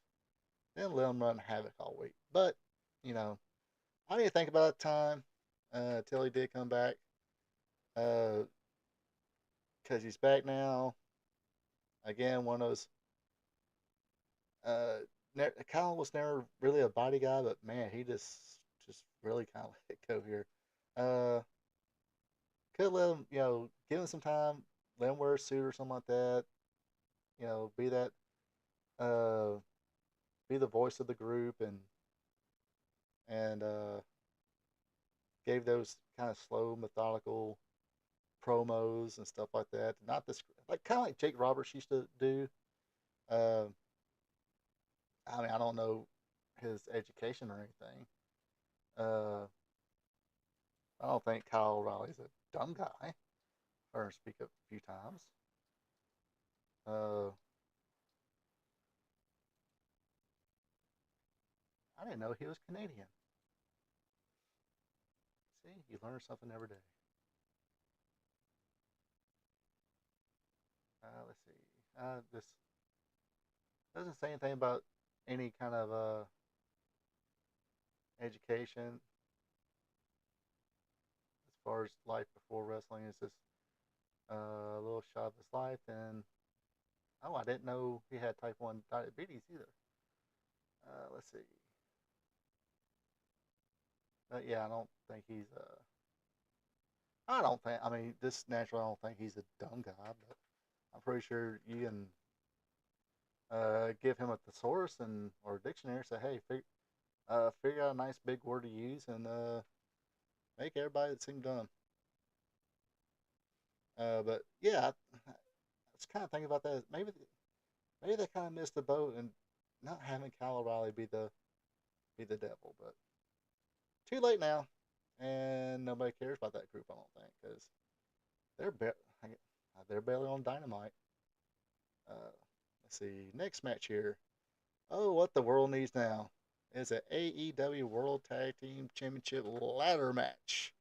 Then let them run havoc all week. But you know, I didn't think about the time until he did come back. Because he's back now. Again, one of those. Kyle was never really a body guy, but man, he just really kind of let it go here. Uh, could let him, give him some time, let him wear a suit or something like that. Be that, uh, be the voice of the group and gave those kind of slow, methodical promos and stuff like that. Not this like kind of like Jake Roberts used to do. Uh, I mean, I don't know his education or anything. Uh, I don't think Kyle O'Reilly's a dumb guy. I heard him speak up a few times. Uh, I didn't know he was Canadian. See, you learn something every day. Let's see. This doesn't say anything about any kind of education as far as life before wrestling. It's just a little shot of his life, and oh, I didn't know he had type 1 diabetes either. Let's see. But yeah, I don't think he's. I don't think. I mean, this naturally, I don't think he's a dumb guy, but I'm pretty sure you can give him a thesaurus and or a dictionary. Say, hey, figure out a nice big word to use and make everybody that seem dumb. But yeah, I was kind of thinking about that. Maybe they kind of missed the boat and not having Kyle O'Reilly be the devil. But too late now, and nobody cares about that group. I don't think because they're they're barely on Dynamite. Let's see. Next match here. Oh, what the world needs now is an AEW World Tag Team Championship ladder match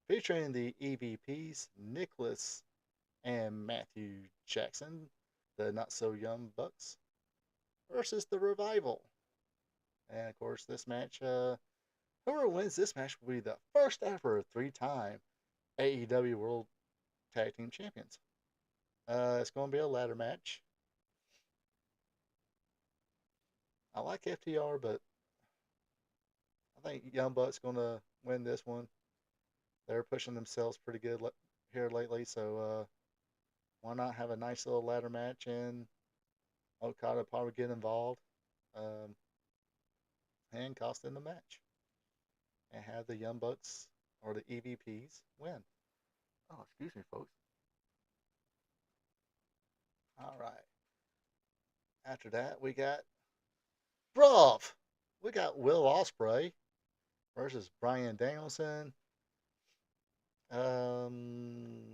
featuring the EVPs Nicholas and Matthew Jackson, the not so young Bucks, versus the Revival. And of course, this match, whoever wins this match will be the first ever 3-time AEW World Tag Team Champions. It's going to be a ladder match. I like FTR, but I think Young Bucks going to win this one. They're pushing themselves pretty good here lately, so why not have a nice little ladder match and Okada probably get involved um, and cost them the match and have the Young Bucks or the EVPs win. Oh, excuse me, folks. All right. After that, we got Brav. We got Will Ospreay versus Brian Danielson. Um,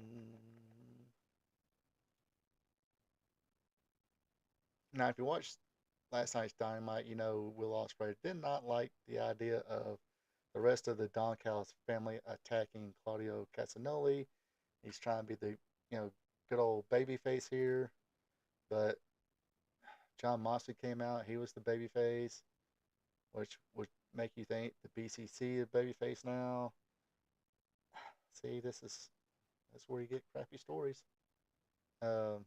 Now, if you watched last night's Dynamite, you know Will Ospreay did not like the idea of the rest of the Don Callis family attacking Claudio Castagnoli. He's trying to be the good old baby face here, but John Moxley came out. He was the baby face, which would make you think the BCC is baby face now. See, that's where you get crappy stories. Um,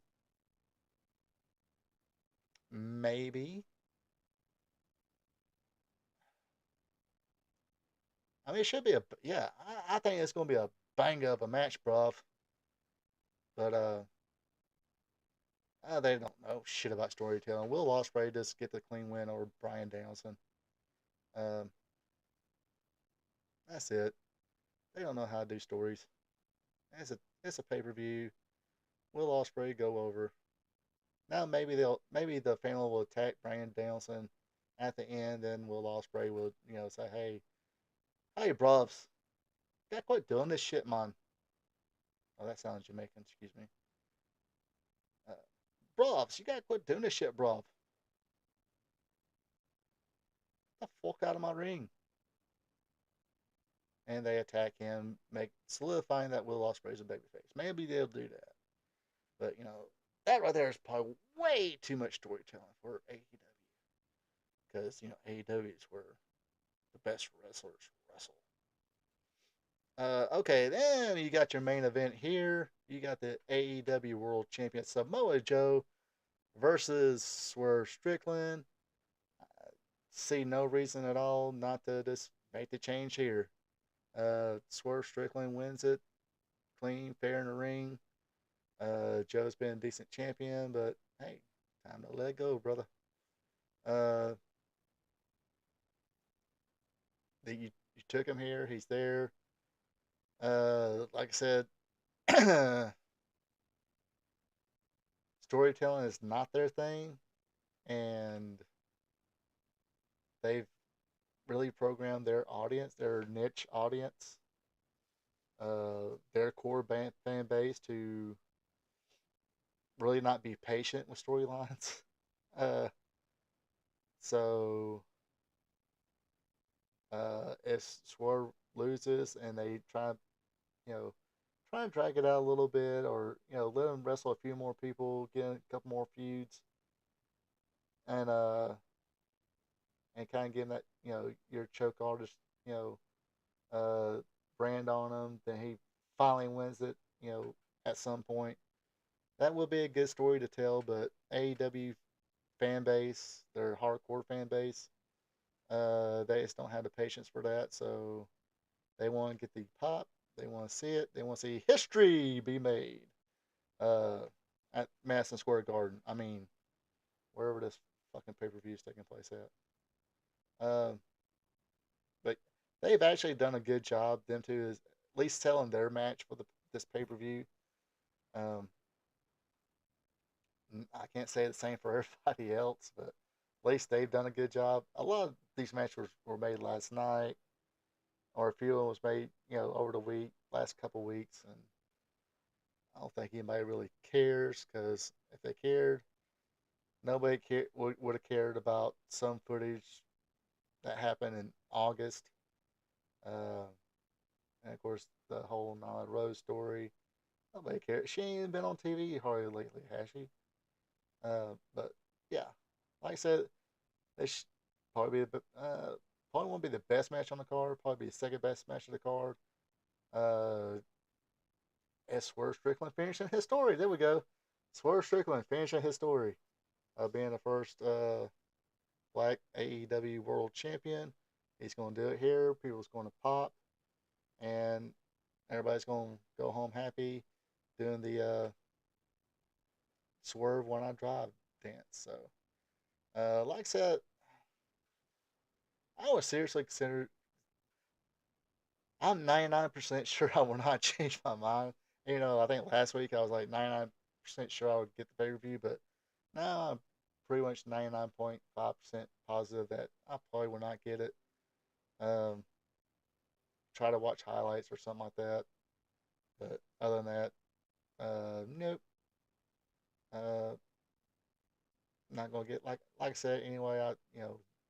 Maybe. I mean, it should be yeah. I think it's going to be a bang up a match, bruv. But they don't know shit about storytelling. Will Ospreay just get the clean win over Brian Danielson. Um, that's it. They don't know how to do stories. It's a pay per view. Will Ospreay go over. Now maybe the family will attack Brian Danielson at the end, and Will Ospreay will say, hey, bruvs, gotta quit doing this shit, man. Oh, that sounds Jamaican. Excuse me. Uh, Bruvs, you gotta quit doing this shit, bruv. Get the fuck out of my ring. And they attack him, solidifying that Will Ospreay's a babyface. Maybe they'll do that, but that right there is probably way too much storytelling for AEW because AEW is where the best wrestlers wrestle. Okay, then you got your main event here. You got the AEW World Champion Samoa Joe versus Swerve Strickland. See no reason at all not to just make the change here. Swerve Strickland wins it clean, fair in the ring. Joe's been a decent champion, but hey, time to let go, brother. Uh, you took him here. He's there. Like I said, storytelling is not their thing, and they've really programmed their audience, their niche audience, their core fan base to really not be patient with storylines. Uh, so If Swerve loses and they you know, try and drag it out a little bit, or let him wrestle a few more people, get a couple more feuds, and kind of give him that your choke artist you know uh brand on him. Then he finally wins it. At some point, that will be a good story to tell. But AEW fan base, their hardcore fan base, they just don't have the patience for that. So they want to get the pop. They want to see it. They want to see history be made uh, at Madison Square Garden. I mean, wherever this fucking pay per view is taking place at. But they've actually done a good job. Them two is at least selling their match for this pay per view. Um, I can't say the same for everybody else, but at least they've done a good job. A lot of these matches were made last night, or a few of them was made, over the last couple of weeks, and I don't think anybody really cares because if they cared, nobody would have cared about some footage that happened in August. Uh, and of course, the whole Nyla Rose story. Nobody cares. She ain't even been on TV hardly lately, has she? But yeah, like I said, they should probably be probably won't be the best match on the card. Probably be the second best match of the card. Uh, as Swerve Strickland finishing his story. There we go. Swerve Strickland finishing his story of being the first Black AEW World Champion. He's going to do it here. People's going to pop, and everybody's going to go home happy doing the Swerve When I Drive dance. So, like I said, I would seriously consider. I'm 99% sure I will not change my mind. I think last week I was like 99% sure I would get the pay per view, but now I'm pretty much 99.5% positive that I probably will not get it. Um, Try to watch highlights or something like that. But other than that, nope. Uh, Not gonna get like I said anyway. I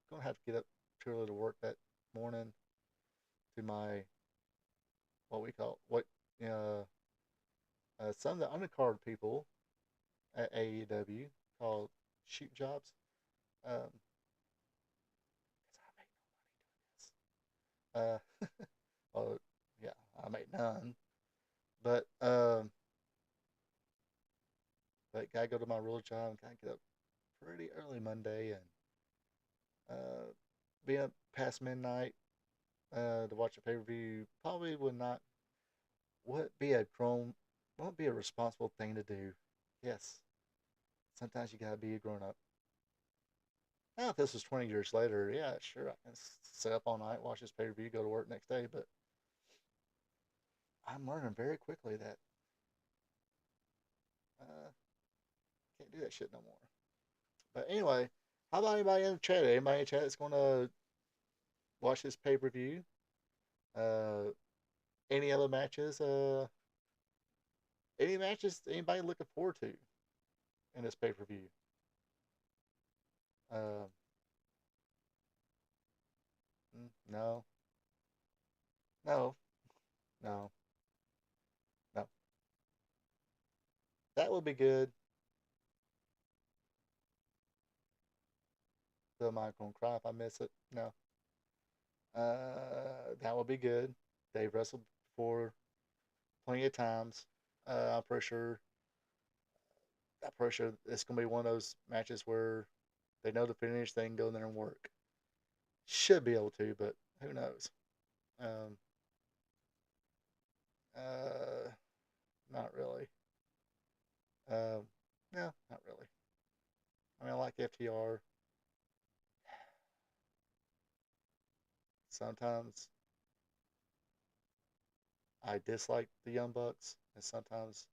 gonna have to get up too early to work that morning to my what we call what uh, some of the undercard people at AEW called shoot jobs. Um, uh, well, yeah, I make none, but gotta go to my real job and kind of get up pretty early Monday and uh, being up past midnight to watch a pay per view probably would be a grown won't be a responsible thing to do. Yes, sometimes you gotta be a grown up. Now, if this was 20 years later, yeah, sure, I can stay up all night, watch this pay per view, go to work next day. But I'm learning very quickly that uh, can't do that shit no more. But anyway, how about anybody in the chat? Anybody in the chat that's going to watch this pay per view? Uh, any other matches? Any matches anybody looking forward to in this pay per view? Uh, no, no, no, no. That would be good. Bill Michael and cry if I miss it. No. That would be good. They've wrestled before plenty of times. I'm pretty sure. I'm pretty sure it's gonna be one of those matches where they know the finish. They can go in there and work. Should be able to, but who knows? Um, uh, Not really. Um, no, not really. I mean, I like FTR. Sometimes I dislike the Young Bucks, and sometimes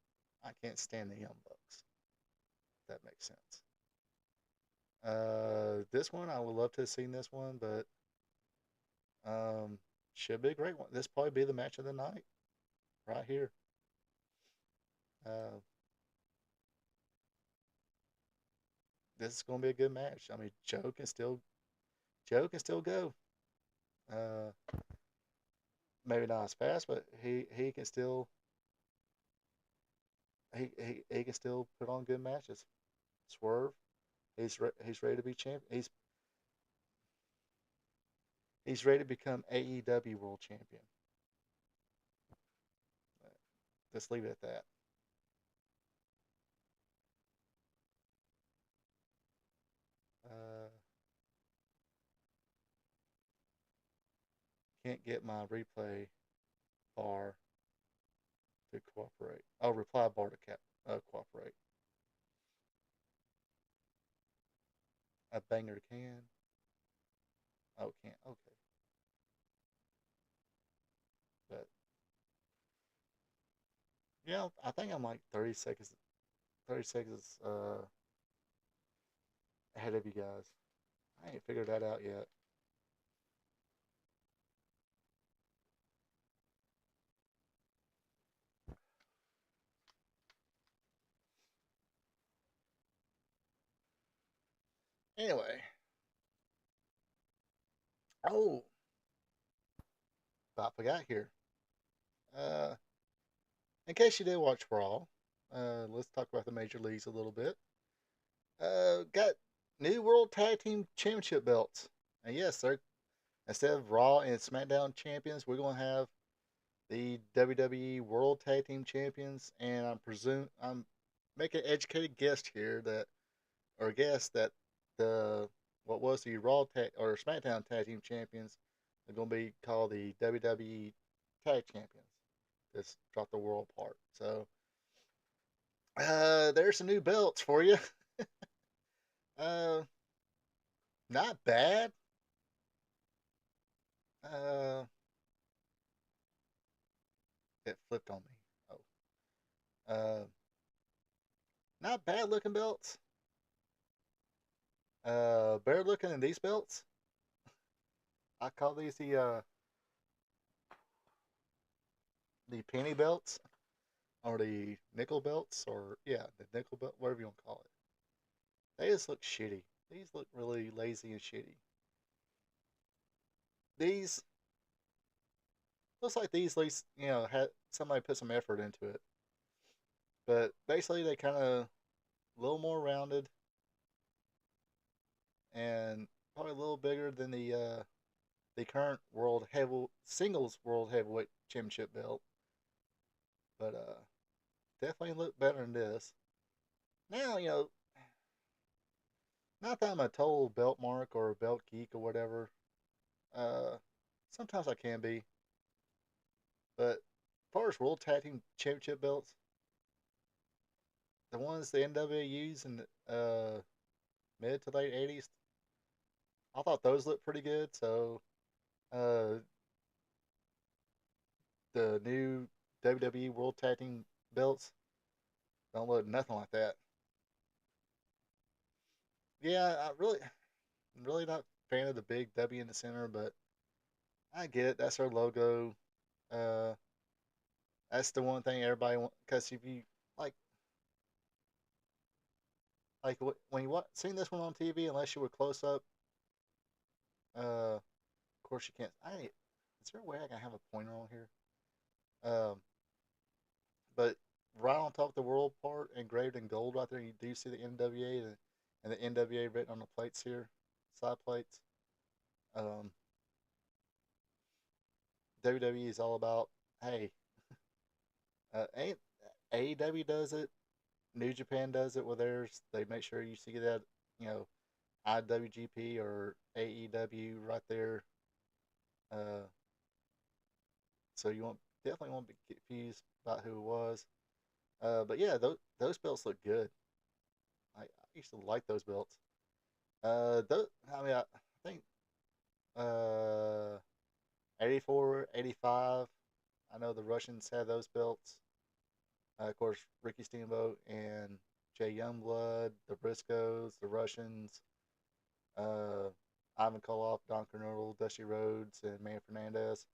I can't stand the Young Bucks. If that makes sense. This one I would love to have seen this one, but um, should be a great one. This probably be the match of the night right here. Uh, this is going to be a good match. I mean, Joe can still go. Uh, maybe not as fast, but he can still he can still put on good matches. Swerve, he's ready to be champion. He's ready to become AEW World Champion. Let's leave it at that. Uh, can't get my replay bar to cooperate. Oh, reply bar to cooperate. A banger can. Oh, can't. Okay, but yeah, I think I'm like 30 seconds ahead of you guys. I ain't figured that out yet. Anyway, oh, about forgot here. Uh, in case you did watch Raw, let's talk about the major leagues a little bit. Got new World Tag Team Championship belts, and yes, they're instead of Raw and SmackDown champions, we're gonna have the WWE World Tag Team Champions, and I'm making an educated guess here that or guess that the what was the Raw tag or SmackDown Tag Team Champions are going to be called the WWE Tag Champions. Just drop the world part. So there's some new belts for you. Uh, not bad. Uh, it flipped on me. Oh, not bad looking belts. Better looking than these belts. I call these the penny belts or the nickel belts or yeah the nickel belt whatever you want to call it. They just look shitty. These look really lazy and shitty. These looks like these at least had somebody put some effort into it. But basically they kind of a little more rounded and probably a little bigger than the current singles world heavyweight championship belt. But definitely look better than this. Now not that I'm a total belt mark or a belt geek or whatever. Uh, sometimes I can be, but as far as World Tag Team Championship belts, the ones the NWA used in the mid to late '80s, I thought those looked pretty good. So uh, the new WWE World Tag Team belts don't look nothing like that. Yeah, I'm really not a fan of the big W in the center, but I get it. That's our logo. Uh, that's the one thing everybody wants. Because if you like, when you seen this one on TV, unless you were close up, of course you can't. Is there a way I can have a pointer on here? Um, but right on top of the world part, engraved in gold, right there, you do see the NWA and the NWA written on the plates here, side plates. Um, WWE is all about, hey, ain't AEW does it, New Japan does it with theirs. They make sure you see that, you know, IWGP or AEW right there. Uh, so you won't definitely won't be confused about who it was. But yeah, those belts look good. I used to like those belts. I mean, I think uh, 84, 85. I know the Russians had those belts. Of course, Ricky Steamboat and Jay Youngblood, the Briscoes, the Russians, uh, Ivan Koloff, Don Kernodle, Dusty Rhodes, and Man Fernandez.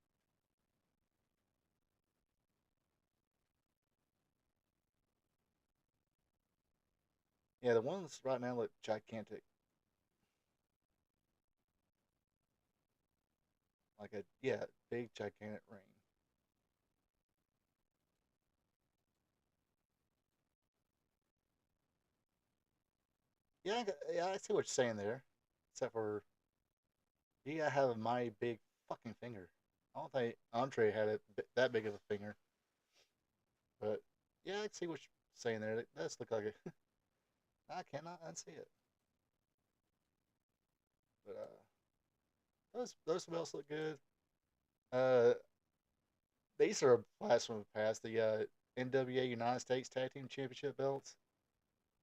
Yeah, the ones right now look gigantic. like a yeah, big gigantic ring. Yeah, yeah, I see what you're saying there. Except for you gotta have a mighty big fucking finger. I don't think Andre had that big of a finger, but yeah, I see what you're saying there. It does look like it. I cannot unsee it. But those belts look good. Uh, these are a blast from the past. The NWA United States Tag Team Championship belts.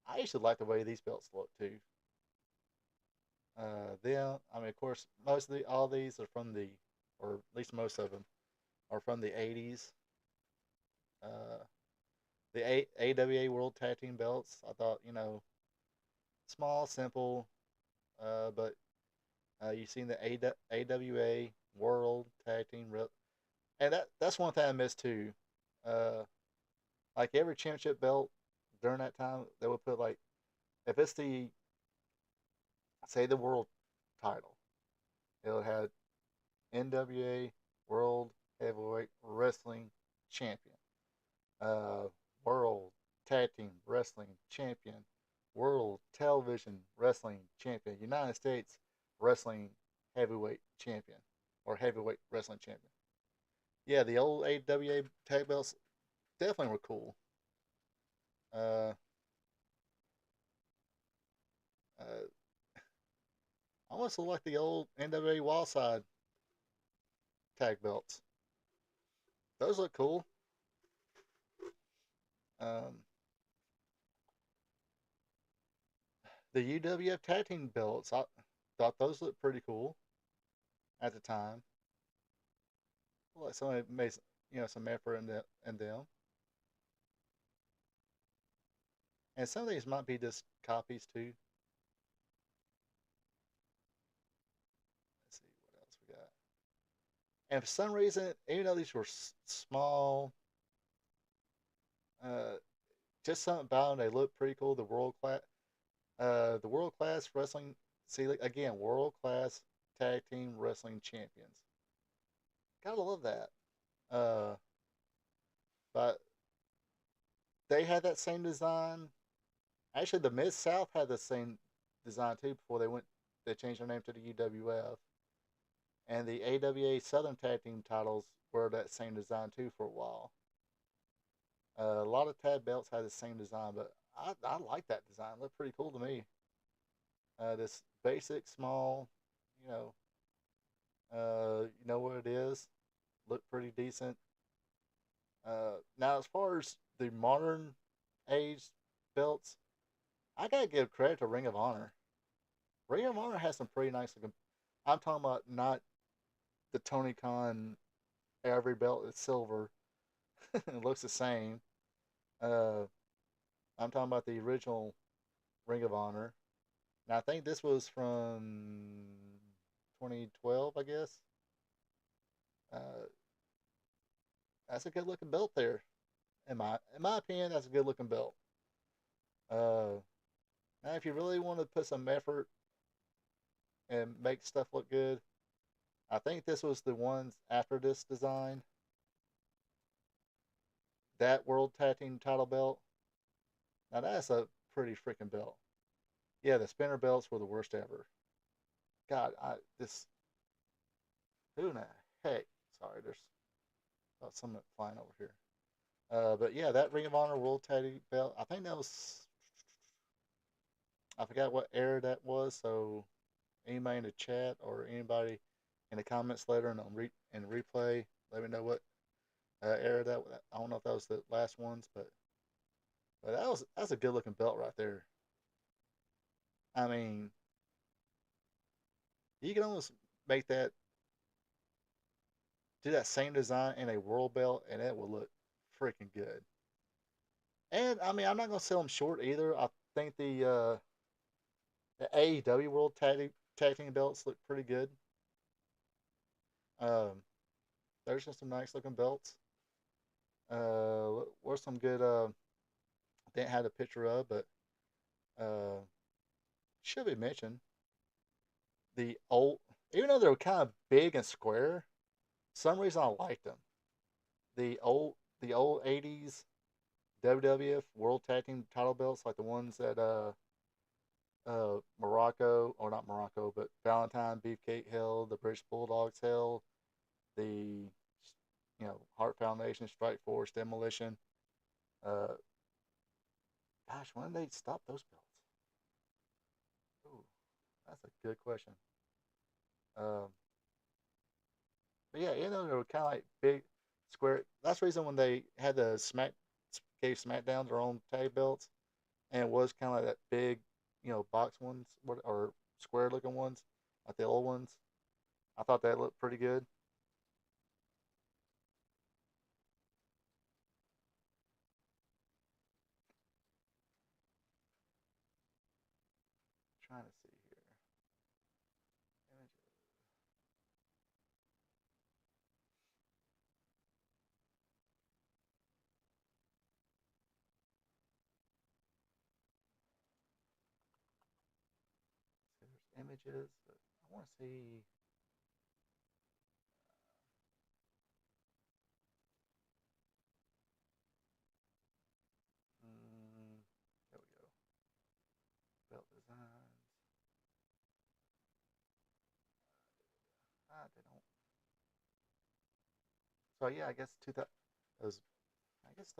I used to like the way these belts look too. I mean, of course, most of all these are from or at least most of them are from the '80s. Uh, the AWA World Tag Team belts. I thought, small, simple, but you've seen the AWA World Tag Team, and that's one thing I miss too. Uh, like every championship belt during that time, they would put like if it's the say the world title, it would have NWA World Heavyweight Wrestling Champion, uh, World Tag Team Wrestling Champion, World Television Wrestling Champion, United States Wrestling Heavyweight Champion, or Heavyweight Wrestling Champion. Yeah, the old AWA tag belts definitely were cool. Uh, uh, almost look like the old NWA Wildside tag belts. Those look cool. Um, the UWF tag team belts, I thought those looked pretty cool at the time. Like somebody made some effort in them, and some of these might be just copies too. Let's see what else we got. And for some reason, even though these were small, uh, just something about them, they look pretty cool. The world class wrestling. See again, world class tag team wrestling champions. Gotta love that. Uh, but they had that same design. Actually, the Mid South had the same design too before they went. They changed their name to the UWF, and the AWA Southern Tag Team titles were that same design too for a while. A lot of tag belts had the same design, but I like that design. It looked pretty cool to me. This basic, small, you know, you know what it is. Looked pretty decent. Now, as far as the modern age belts, I gotta give credit to Ring of Honor. Ring of Honor has some pretty nice looking. I'm talking about not the Tony Khan every belt is silver. It looks the same. Uh, I'm talking about the original Ring of Honor. Now I think this was from 2012, I guess. Uh, that's a good looking belt there. In my opinion, that's a good looking belt. Uh, Now if you really want to put some effort and make stuff look good, I think this was the ones after this design. That World Tag Team title belt. Now that's a pretty freaking belt. Yeah, the spinner belts were the worst ever. God, I this who in the heck? Sorry, there's something flying over here. But yeah, that Ring of Honor World Tag Team belt. I think that was. I forgot what era that was. So anybody in the chat or anybody in the comments later and on in the replay, let me know what era that. I don't know if that was the last ones, but that's a good looking belt right there. I mean, you can almost make that do that same design in a world belt, and it will look freaking good. And I mean, I'm not gonna sell them short either. I think the AEW World Tag Team belts look pretty good. Um, there's just some nice looking belts. Where's some good? I didn't have a picture of, but uh, should be mentioned. The old Even though they were kind of big and square, some reason I liked them. The old '80s WWF World Tag Team title belts, like the ones that Morocco, or not Morocco, but Valentine Beefcake held, the British Bulldogs held, the Heart Foundation, Strike Force, Demolition. Uh, Gosh, when did they stop those belts? Ooh, that's a good question. Um, but yeah, you know, they were kind of like big, square. That's the reason when they had the gave SmackDown their own tag belts, and it was kind of like that big, box ones or square looking ones, like the old ones. I thought that looked pretty good. Trying to see here. There's images, but I want to see. There we go. Belt designs. They don't. So yeah, I guess those. I guess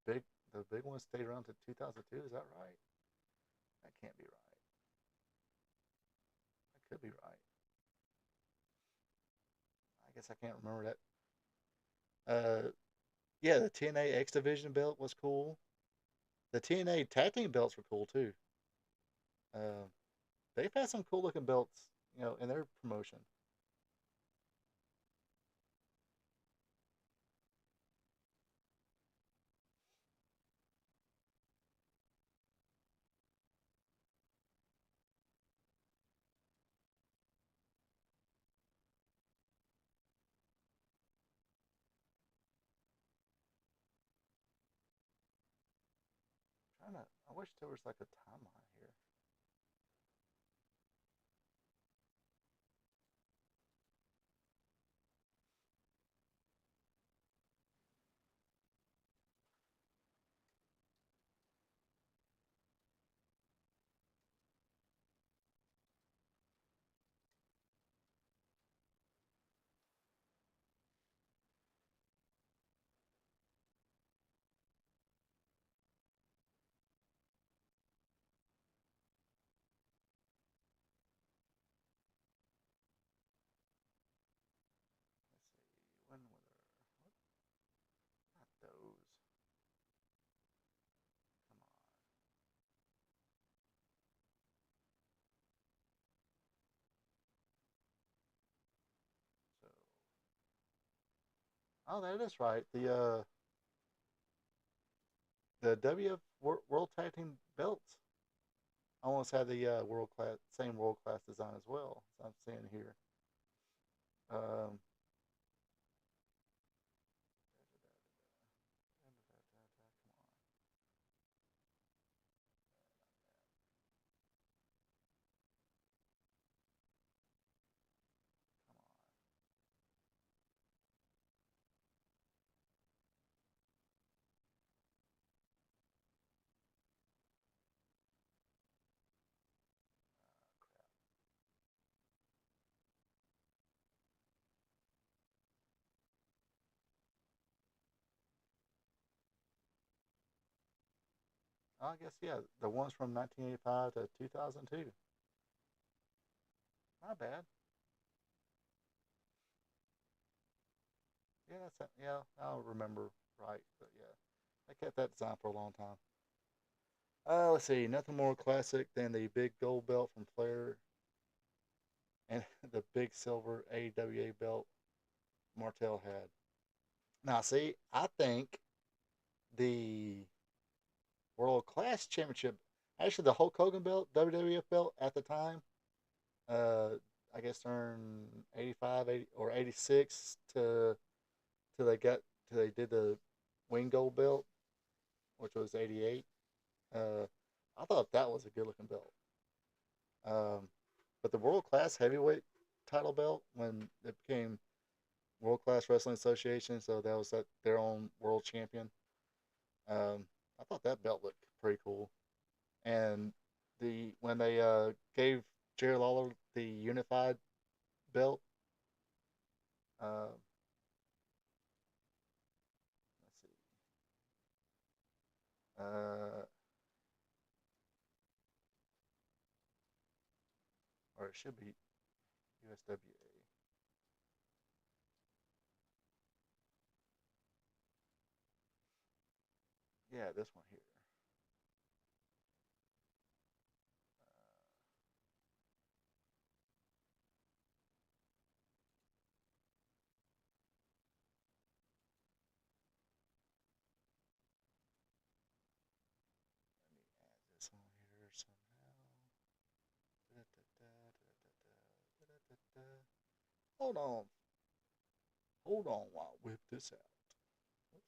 big the big ones stayed around to 2002. Is that right? That can't be right. That could be right. I guess I can't remember that. Yeah, the TNA X Division belt was cool. The TNA Tag Team belts were cool too. Uh, they've had some cool looking belts, in their promotion. I wish there was like a timeline here. Let's see. When were there? Not those. Come on. So, oh, that is right. The WF World Tag Team belts almost had the world class design as well. As I'm seeing here. Um, I guess yeah, the ones from 1985 to 2002. Not bad. Yeah, yeah. I don't remember right, but yeah, I kept that design for a long time. Let's see, nothing more classic than the big gold belt from Flair and the big silver AWA belt Martel had. Now, see, I think the World Class Championship, actually the Hulk Hogan belt, WWF belt at the time, uh, I guess turned 85, 80, or 86 till they got till they did the wing gold belt, which was 88. Uh, I thought that was a good looking belt. Um, but the world class heavyweight title belt when it became World Class Wrestling Association. So that was their own world champion. I thought that belt looked pretty cool. And when they gave Jerry Lawler the unified belt, uh, let's see, uh, or it should be USWA. Yeah, this one here. Let me add this on here somehow. Hold on. Hold on while I whip this out. Oops.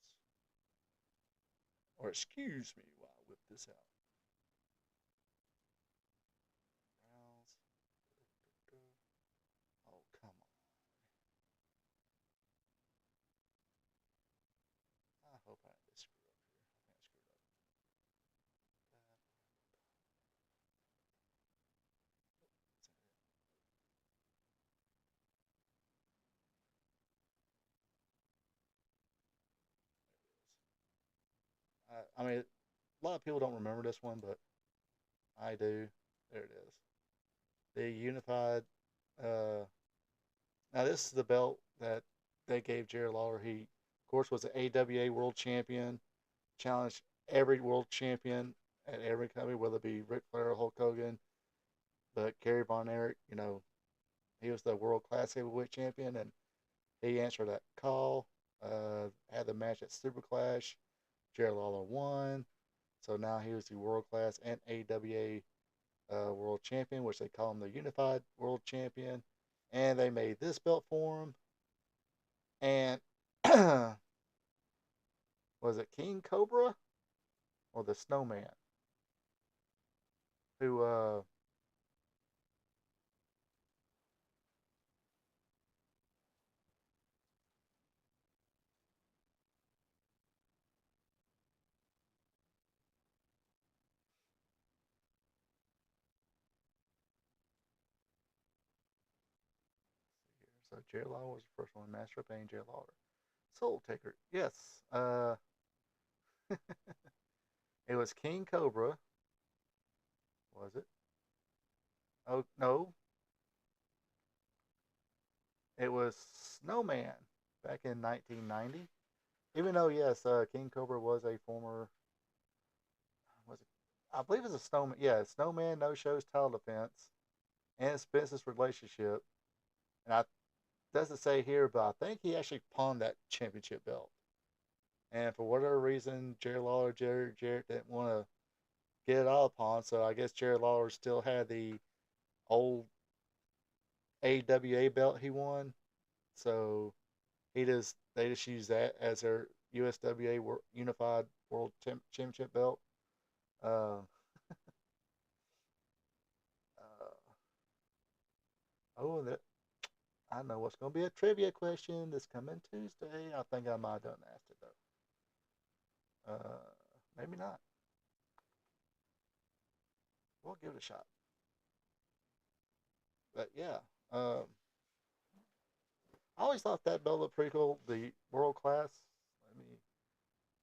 Or excuse me while I whip this out. Browse. Oh, come on. I hope I didn't screw up here. I think I screwed up. I mean, a lot of people don't remember this one, but I do. There it is. The unified. Uh, Now this is the belt that they gave Jerry Lawler. He, of course, was an AWA World Champion. Challenged every World Champion at every company, whether it be Ric Flair or Hulk Hogan. But Gary Von Erich, he was the World Class Heavyweight Champion, and he answered that call. Had the match at Super Clash. Jerry Lawler won. So now he was the World Class and AWA World Champion, which they call him the Unified World Champion. And they made this belt for him. And was it King Cobra or the Snowman? Who so Jerry Lawler was the first one. Master of Pain, Jerry Lawler. Soul Taker. Yes. It was King Cobra. Was it? Oh no, it was Snowman back in 1990. Even though yes, King Cobra was a former was it? I believe it's a Snowman. Yeah, Snowman no shows title defense and it's business relationship. And I doesn't say here, but I think he actually pawned that championship belt. And for whatever reason, Jerry Lawler, Jerry Jarrett didn't want to get it all upon. So I guess Jerry Lawler still had the old AWA belt he won. So they just used that as their USWA Unified World Championship belt. Uh, uh, oh, that I know what's going to be a trivia question this coming Tuesday. I think I might have done asked it though. Maybe not. We'll give it a shot. But yeah, I always thought that belt looked pretty cool. The world class. Let me.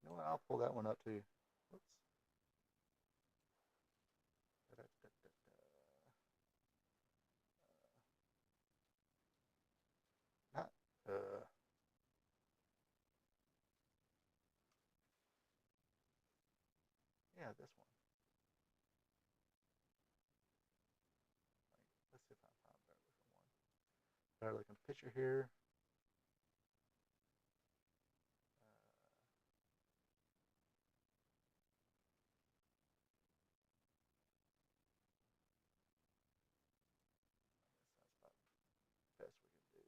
You know what? I'll pull that one up too. Oops. Not. Yeah, this one. Let's see if I can find a better looking one. Better looking picture here. That's about the best we can do.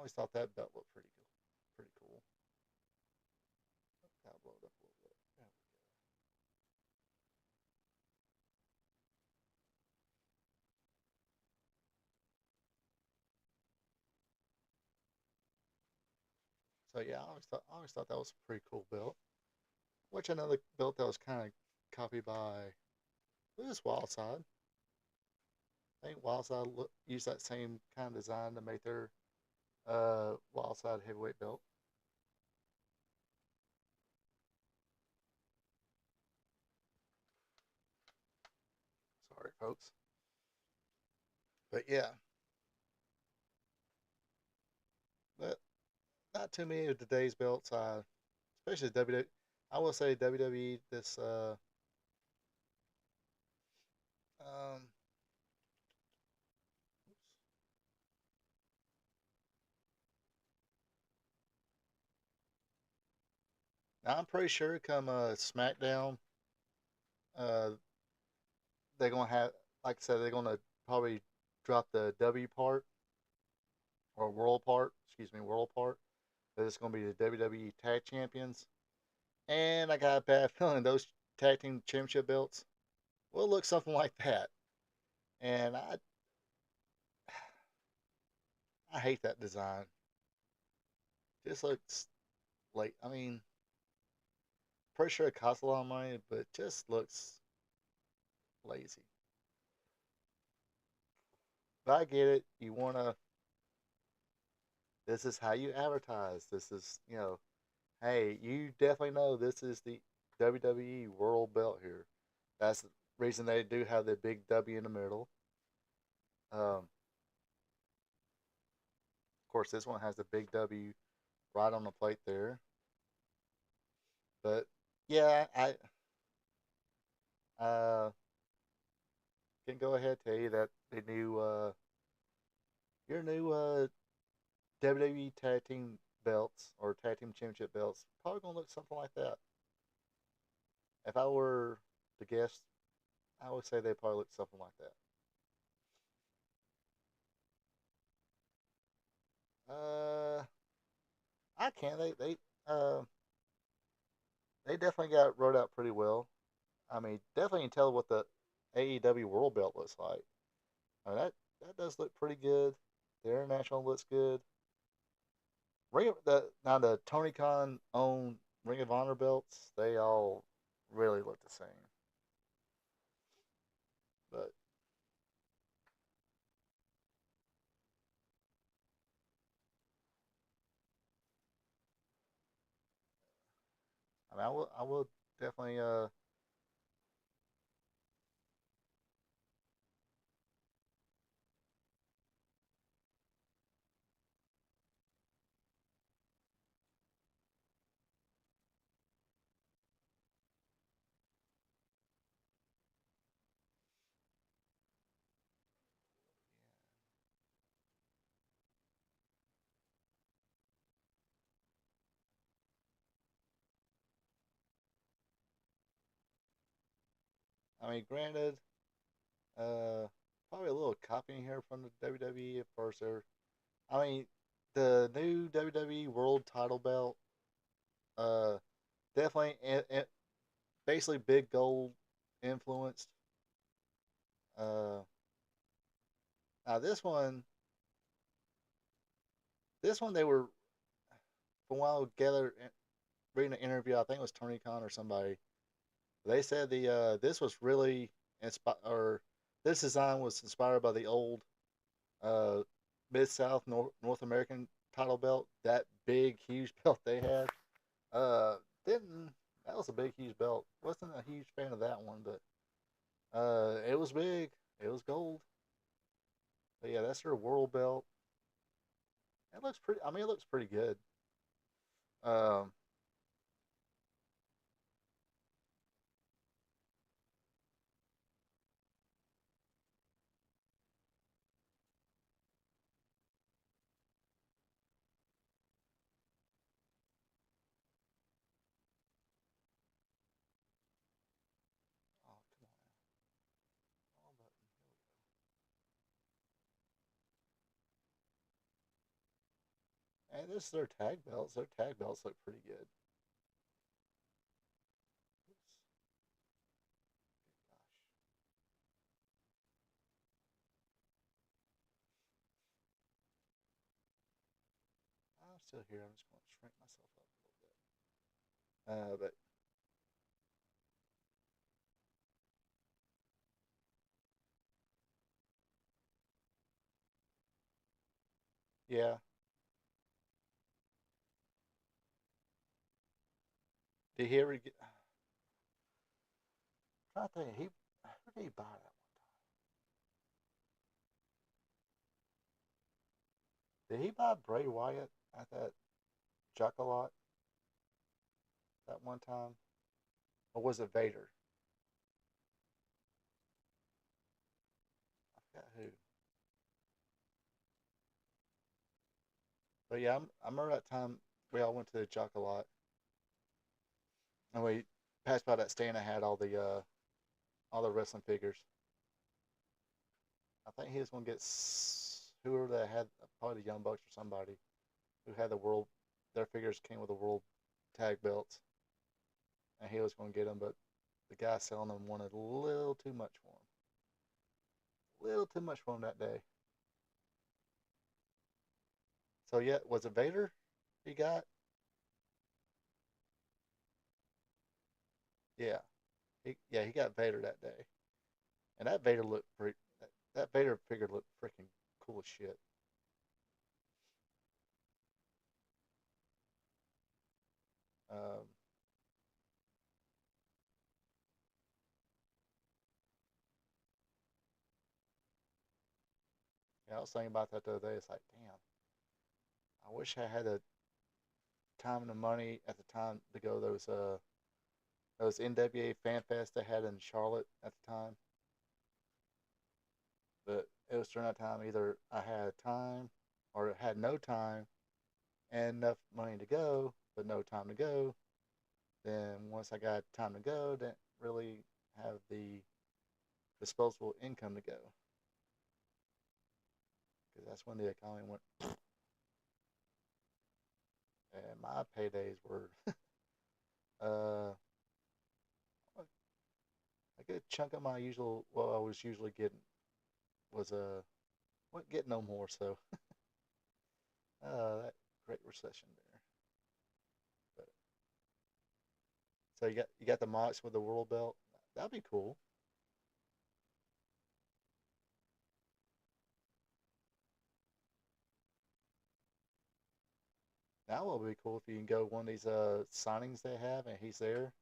always thought that belt looked pretty cool. Pretty cool. Gotta blow it up a little bit. There we go. So yeah, I always thought that was a pretty cool belt. Which another belt that was kind of copied by this Wildside. I think Wildside used that same kind of design to make their Wildside heavyweight belt. Sorry, folks. But yeah, but not too many of today's belts. Especially WWE. I will say WWE. This um, now I'm pretty sure come SmackDown, uh, they're gonna have, like I said, they're gonna probably drop the W part or World part. Excuse me, World part. That it's gonna be the WWE Tag Champions, and I got a bad feeling those Tag Team Championship belts will look something like that. And I hate that design. Just looks like, I mean, pretty sure it costs a lot of money, but it just looks lazy. But I get it. You wanna. This is how you advertise. This is, hey, you definitely know this is the WWE World Belt here. That's the reason they do have the big W in the middle. Of course, this one has the big W right on the plate there. But yeah, I uh, can go ahead and tell you that the new your new WWE Tag Team belts or Tag Team Championship belts probably gonna look something like that. If I were to guess, I would say they probably look something like that. Uh, I can. Uh they definitely got wrote out pretty well. I mean, definitely can tell what the AEW World Belt looks like. I mean that does look pretty good. The international looks good. Now the Tony Khan owned Ring of Honor belts, they all really look the same. But I mean, I will definitely I mean, granted, uh, probably a little copying here from the WWE at first. There, I mean, the new WWE World Title belt, uh, definitely, basically big gold influenced. Uh, Now this one they were, from what I gathered reading an interview, I think it was Tony Khan or somebody. They said the this was really inspired, or this design was inspired by the old uh, Mid South North American title belt. That big huge belt they had. Didn't That was a big huge belt. Wasn't a huge fan of that one, but it was big. It was gold. But yeah, that's their world belt. It looks pretty. I mean, it looks pretty good. Um, oh come on, wrong button. Here we go. And this is their tag belts. Their tag belts look pretty good. Oops. Gosh. I'm still here. I'm just going to shrink myself up a little bit. But yeah. Did he ever get? I'm trying to think. Who did he buy that one? Did he buy Bray Wyatt at that Jocolot that one time? Or was it Vader? I forgot who. But yeah, I remember that time we all went to the Jocolot and we passed by that stand that had all the wrestling figures. I think he was gonna get whoever that had, probably the Young Bucks or somebody who had the world. Their figures came with the world tag belts, and he was gonna get them, but the guy selling them wanted a little too much for him. A little too much for him that day. So yeah, was it Vader he got? Yeah, he got Vader that day, and that Vader looked pretty. That Vader figure looked freaking cool as shit. Um, yeah, I was thinking about that the other day. It's like, damn, I wish I had the time and the money at the time to go to those NWA Fan Fest they had in Charlotte at the time. But it was during that time either I had time or had no time and enough money to go, but no time to go. Then once I got time to go, didn't really have the disposable income to go because that's when the economy went. And my paydays were uh, a good chunk of my usual. What I was usually getting was wasn't getting no more. So that great recession there. But so you got the Mox with the world belt. That'd be cool. That would be cool if you can go one of these signings they have and he's there.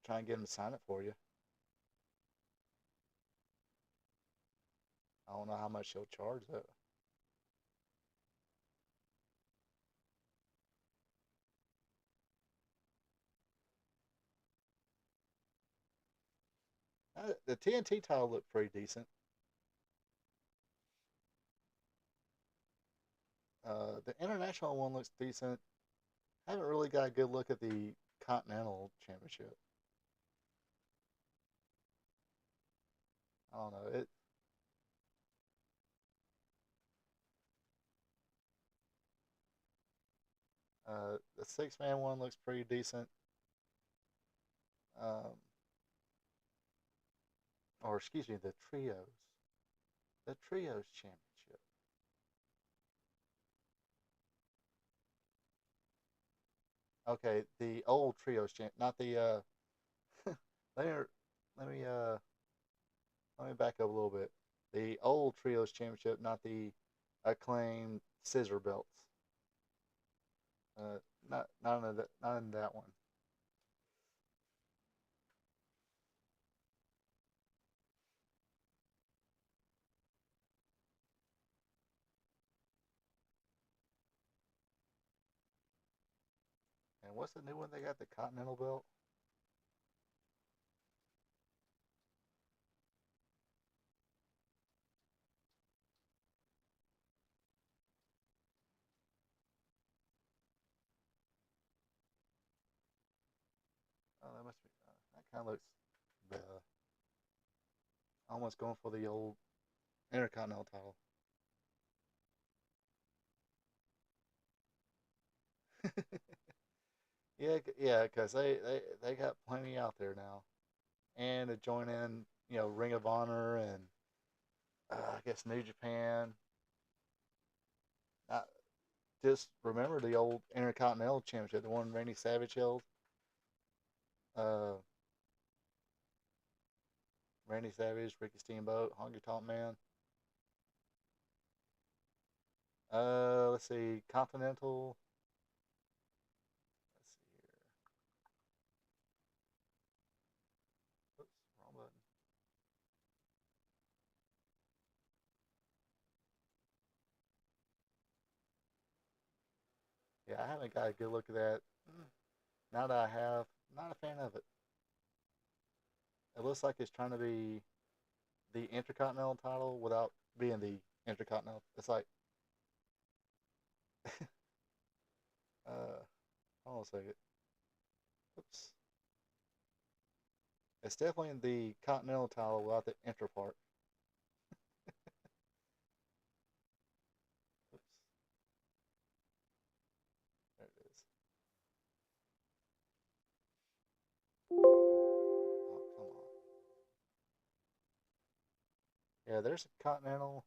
Try and get him to sign it for you. I don't know how much he'll charge though. The TNT title looked pretty decent. The international one looks decent. Haven't really got a good look at the Continental Championship. I don't know. The six-man one looks pretty decent. Um, or excuse me, the trios. The trios championship. Okay, the old trios champ, not the. let me let me let me back up a little bit. The old trios championship, not the acclaimed scissor belts. Not in that one. And what's the new one they got? The Continental belt. Oh, that must be. That kind of looks the almost going for the old Intercontinental title. Yeah, yeah, because they got plenty out there now, and to join in, Ring of Honor and I guess New Japan. I just remember the old Intercontinental Championship, the one Randy Savage held. Uh, Randy Savage, Ricky Steamboat, Honky Tonk Man. Let's see, Continental. Let's see here. Oops, wrong button. Yeah, I haven't got a good look at that. Now that I have, not a fan of it. It looks like it's trying to be the Intercontinental title without being the Intercontinental. It's like, hold on a second. Oops. It's definitely the Continental title without the Inter part. Oops. There it is. Oh, come on. Yeah, there's a Continental.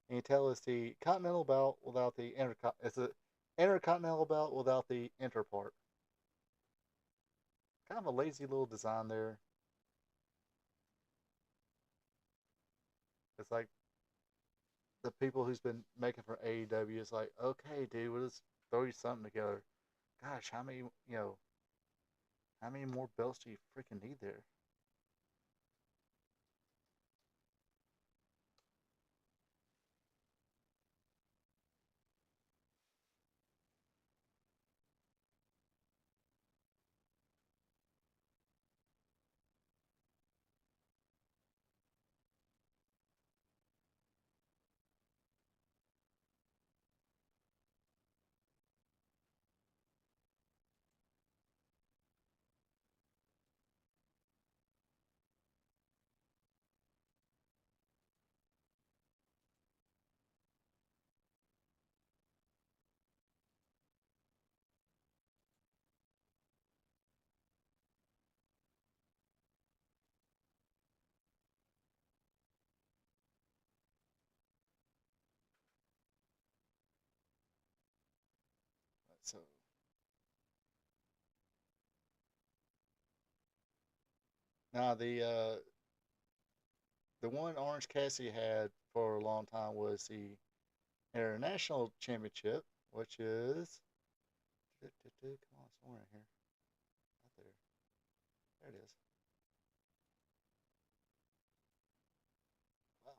And you tell it's the Continental belt without the It's a Intercontinental belt without the Inter part. Kind of a lazy little design there. It's like the people who's been making for AEW is like, okay, dude, we'll just throw you something together. Gosh, how many more belts do you freaking need there? So now the one Orange Cassidy had for a long time was the International Championship, which is come on, somewhere in here, right there. There it is. Wow.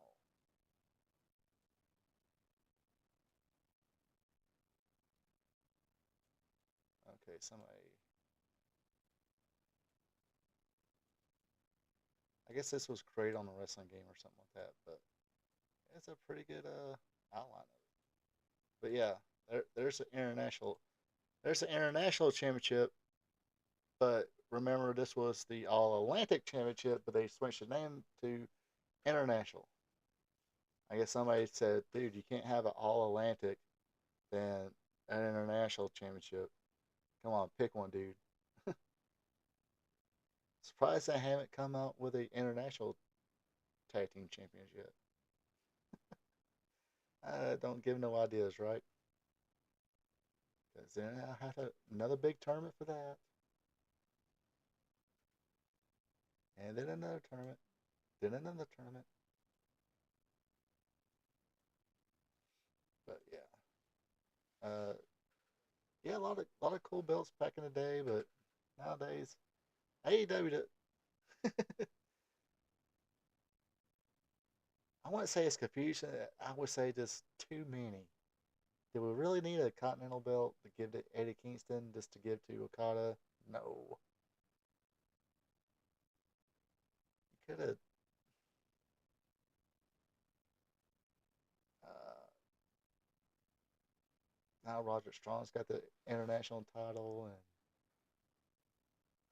Okay, somebody. I guess this was created on a wrestling game or something like that, but it's a pretty good outline of it. But yeah, there's the international. There's the international championship, but remember this was the All Atlantic Championship, but they switched the name to international. I guess somebody said, dude, you can't have an All Atlantic than an international championship. Come on, pick one, dude. Surprised they haven't come out with an international tag team champions yet. Don't give no ideas, right? Because then I'll have another big tournament for that, and then another tournament, then another tournament. But yeah, a lot of cool belts back in the day, but nowadays AEW. I wouldn't say it's confusion. I would say just too many. Do we really need a Continental belt to give to Eddie Kingston just to give to Okada? No. You could have. Uh, Now Roger Strong's got the international title, and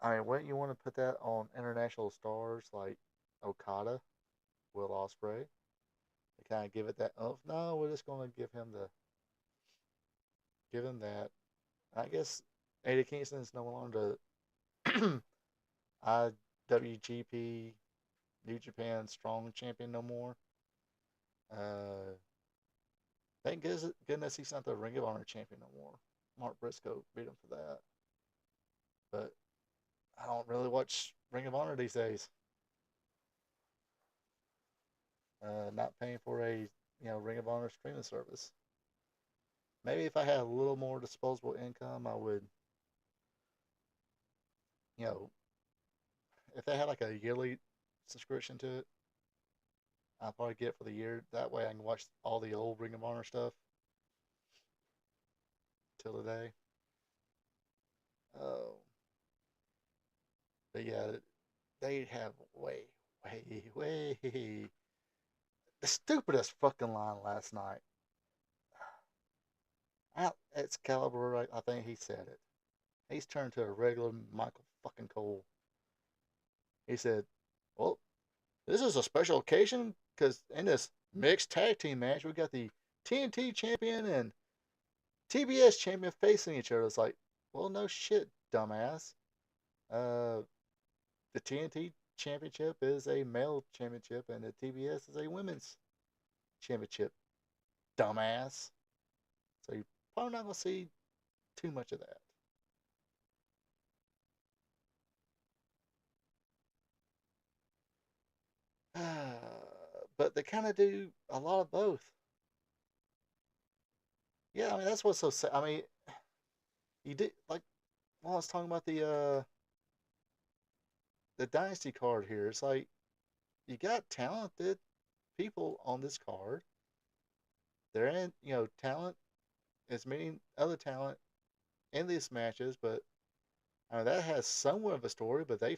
I mean, wouldn't you want to put that on international stars like Okada, Will Ospreay, to kind of give it that oomph? No, we're just going to give him that. I guess Eddie Kingston is no longer the IWGP New Japan Strong Champion no more. Uh, thank goodness he's not the Ring of Honor Champion no more. Mark Briscoe beat him for that. But I don't really watch Ring of Honor these days. Not paying for a Ring of Honor streaming service. Maybe if I had a little more disposable income, I would, you know, if they had like a yearly subscription to it, I'd probably get it for the year. That way I can watch all the old Ring of Honor stuff till today. Oh, but yeah, they have way the stupidest fucking line last night. Out Excalibur, I think he said it. He's turned to a regular Michael fucking Cole. He said, "Well, this is a special occasion because in this mixed tag team match, we got the TNT champion and TBS champion facing each other." It's like, well, no shit, dumbass. Uh, the TNT championship is a male championship, and the TBS is a women's championship, dumbass. So you're probably not gonna see too much of that. But they kind of do a lot of both. Yeah, I mean that's what's so sad. I mean, you did like when I was talking about the Dynasty card here. It's like you got talented people on this card. They're in, talent is meeting other talent in these matches, but that has somewhat of a story, but they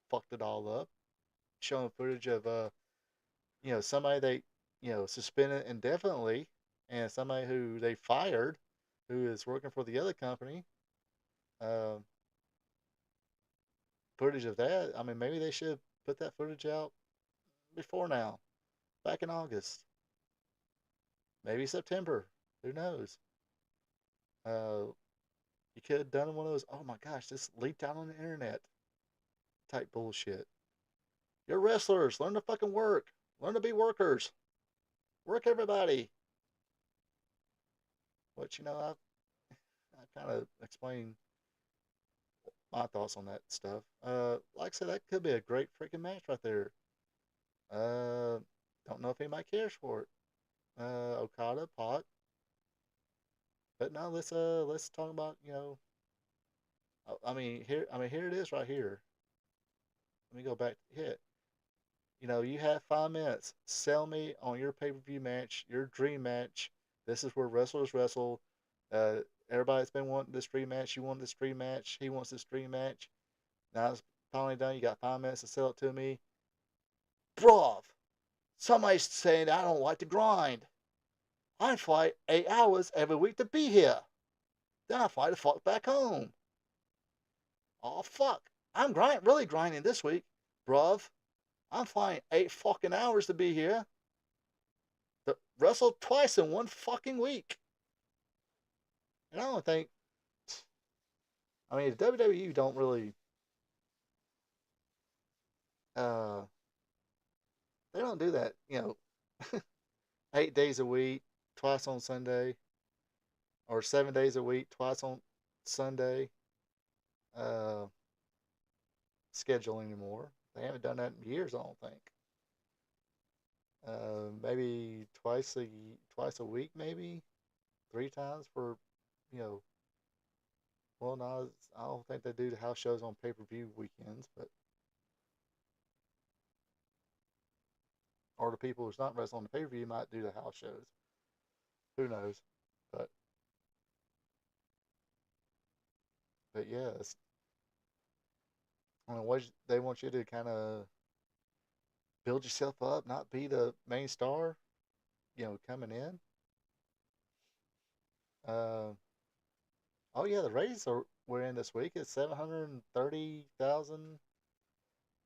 fucked it all up, showing footage of somebody they suspended indefinitely, and somebody who they fired, who is working for the other company. Um, Footage of that. I mean, maybe they should put that footage out before now, back in August, maybe September. Who knows? Uh, you could have done one of those. Oh my gosh, this leaked out on the internet type bullshit. You're wrestlers. Learn to fucking work. Learn to be workers. Work everybody. Which I kind of explained my thoughts on that stuff. Like I said, that could be a great freaking match right there. Uh, don't know if anybody cares for it. Okada, Pot, but now let's talk about here it is right here. Let me go back to it. You have 5 minutes. Sell me on your pay per view match, your dream match. This is where wrestlers wrestle. Uh, Everybody's been wanting this dream match. You want this dream match. He wants this dream match. Now it's finally done. You got 5 minutes to sell it to me. Bruv, somebody's saying I don't like to grind. I fly 8 hours every week to be here. Then I fly the fuck back home. Oh fuck. Really grinding this week, bruv. I'm flying 8 fucking hours to be here. To wrestle twice in one fucking week. And I don't think the WWE don't really uh they don't do that, 8 days a week, twice on Sunday, or 7 days a week, twice on Sunday, uh schedule anymore. They haven't done that in years, I don't think. Maybe twice a week, maybe 3 times for, you know. Well, no, I don't think they do the house shows on pay per view weekends, but or the people who's not wrestling on the pay per view might do the house shows. Who knows? But yeah, what they want you to kind of build yourself up, not be the main star, coming in. Uh, oh yeah, the ratings we're in this week. It's 730,000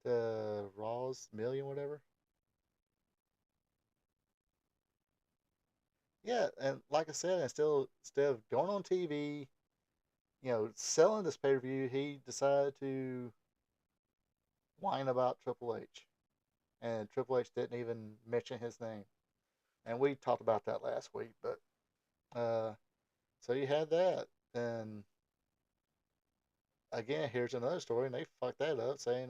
to Raw's million, whatever. Yeah, and like I said, instead of going on TV, selling this pay per view, he decided to whine about Triple H, and Triple H didn't even mention his name. And we talked about that last week, but so you had that, and again, here's another story, and they fucked that up, saying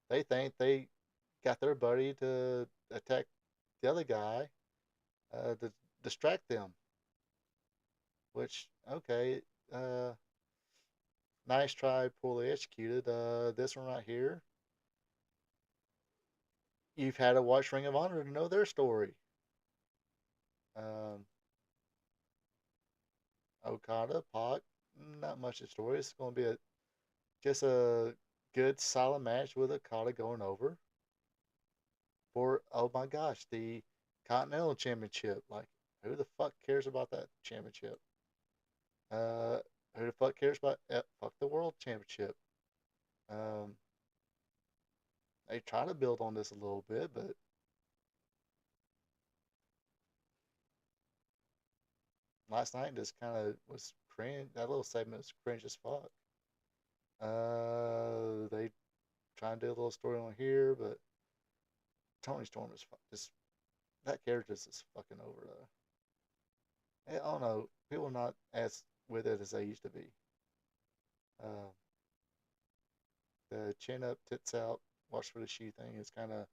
they think they got their buddy to attack the other guy to distract them. Which okay, uh, nice try, poorly executed. This one right here, you've had to watch Ring of Honor to know their story. Um, Okada, Pac, not much of a story. It's going to be just a good, solid match with Okada going over for, oh my gosh, the Continental Championship. Like, who the fuck cares about that championship? Uh, who the fuck cares about fuck the World Championship? Um, they try to build on this a little bit, but last night just kind of was cringe. That little segment was cringe as fuck. They try and do a little story on here, but Tony Storm is just that character is just fucking over. I don't know. People are not as with it as they used to be. Uh, the chin up, tits out, watch for the shoe thing has kind of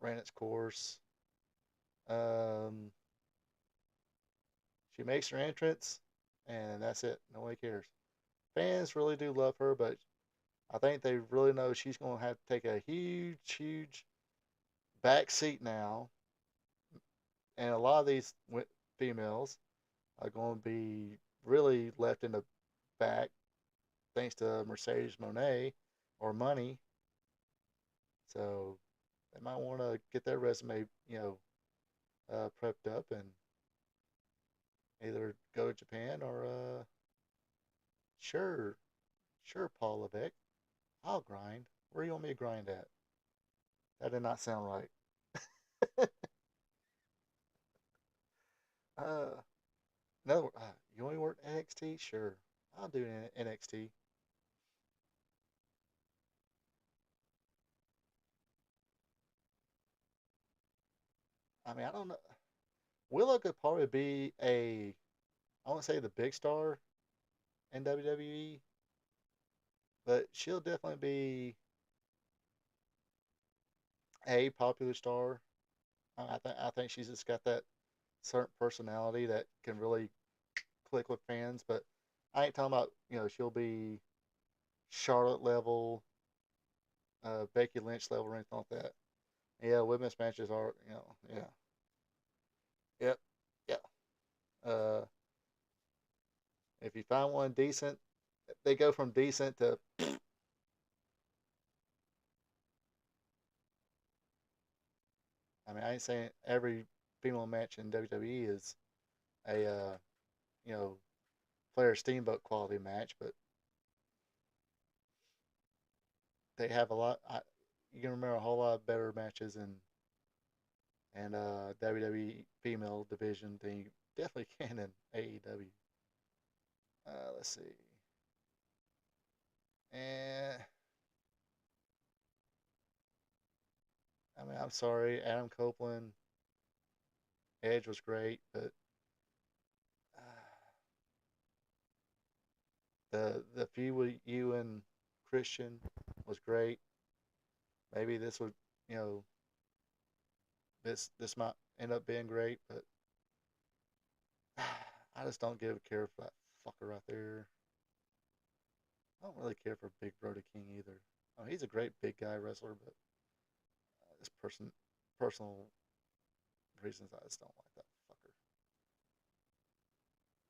ran its course. Um, she makes her entrance, and that's it. Nobody cares. Fans really do love her, but I think they really know she's going to have to take a huge, huge back seat now. And a lot of these females are going to be really left in the back thanks to Mercedes Monet or money. So they might want to get their resume, prepped up and either go to Japan or, sure, sure, Paul Levesque, I'll grind. Where do you want me to grind at? That did not sound right. uh, no, you want to work NXT? Sure, I'll do NXT. I mean, I don't know. Willow could probably be I won't say the big star in WWE, but she'll definitely be a popular star. I think she's just got that certain personality that can really click with fans. But I ain't talking about she'll be Charlotte level, Becky Lynch level, or anything like that. Yeah, women's matches are yeah, yep, yeah. Uh, if you find one decent, they go from decent to. I mean, I ain't saying every female match in WWE is a you know Flair Steamboat quality match, but they have a lot. You can remember a whole lot better matches in WWE female division than you definitely can in AEW. Let's see. And I mean, I'm sorry, Adam Copeland, Edge was great, but the feud with you and Christian was great. Maybe this would, you know, this might end up being great, but I just don't give a care for that fucker right there. I don't really care for Big Brody King either. Oh, he's a great big guy wrestler, but this personal reasons, I just don't like that fucker.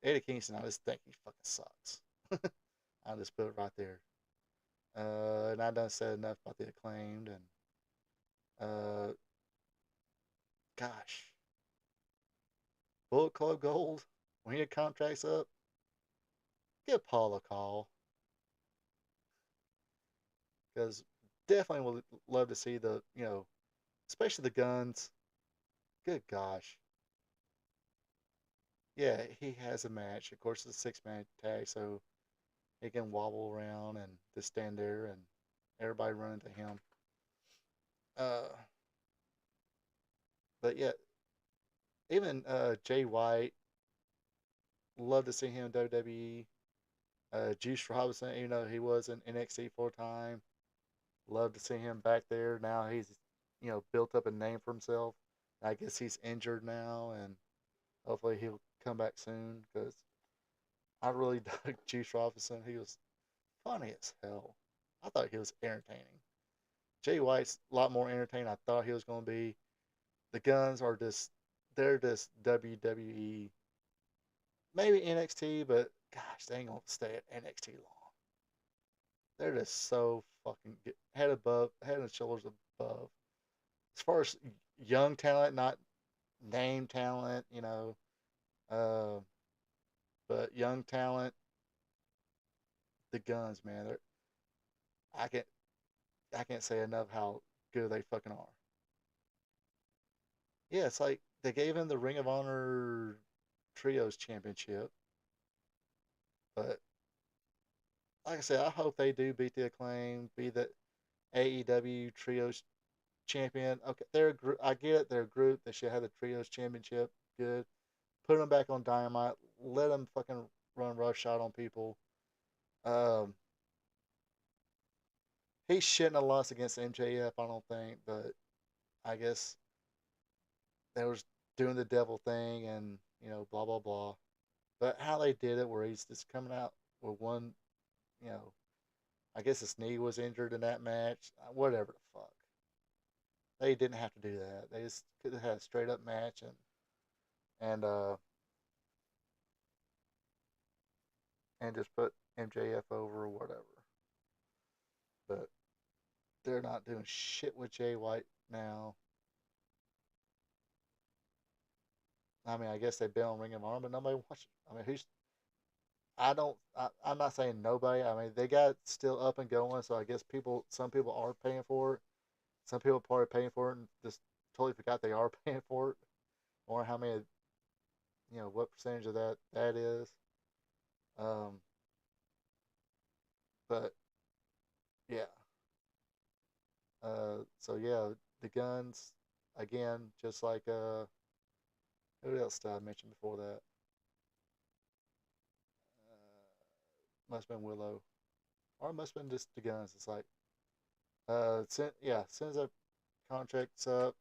Eddie Kingston, I just think he fucking sucks. I'll just put it right there. And I done said enough about the acclaimed and uh, gosh, Bullet Club Gold. When your contract's up, give Paul a call because definitely would love to see especially the guns. Good gosh, yeah, he has a match. Of course, it's a six-man tag, so he can wobble around and just stand there and everybody running to him. Uh, but yeah, even Jay White, love to see him in WWE. Juice Robinson, even though he was in NXT full time, love to see him back there. Now he's, built up a name for himself. I guess he's injured now, and hopefully he'll come back soon because I really dug Juice Robinson. He was funny as hell. I thought he was entertaining. Jay White's a lot more entertaining I thought he was going to be. The Guns are they're just WWE, maybe NXT, but gosh, they ain't going to stay at NXT long. They're just so fucking good. Head and shoulders above. As far as young talent, not name talent, uh, but young talent, the Guns, man. I can't I can't say enough how good they fucking are. Yeah, it's like they gave him the Ring of Honor Trios Championship, but like I said, I hope they do beat the Acclaim, be the AEW Trios Champion. Okay, I get it. They're a group. They should have the Trios Championship. Good. Put them back on Dynamite. Let them fucking run roughshod on people. Um, he shouldn't have lost against MJF, I don't think, but I guess they was doing the devil thing and blah blah blah. But how they did it, where he's just coming out with one, you know, I guess his knee was injured in that match. Whatever the fuck, they didn't have to do that. They just could have had a straight up match and and just put MJF over or whatever. But they're not doing shit with Jay White now. I mean, I guess they've been on Ring of Honor, but nobody watches. I mean, who's? I don't. I'm not saying nobody. I mean, they got still up and going, so I guess some people are paying for it. Some people probably paying for it and just totally forgot they are paying for it, or how many, what percentage of that is. Um, but yeah. So yeah, the Guns again, just like who else did I mention before that? Must have been Willow, or it must have been just the Guns. It's like as soon as that contract's up,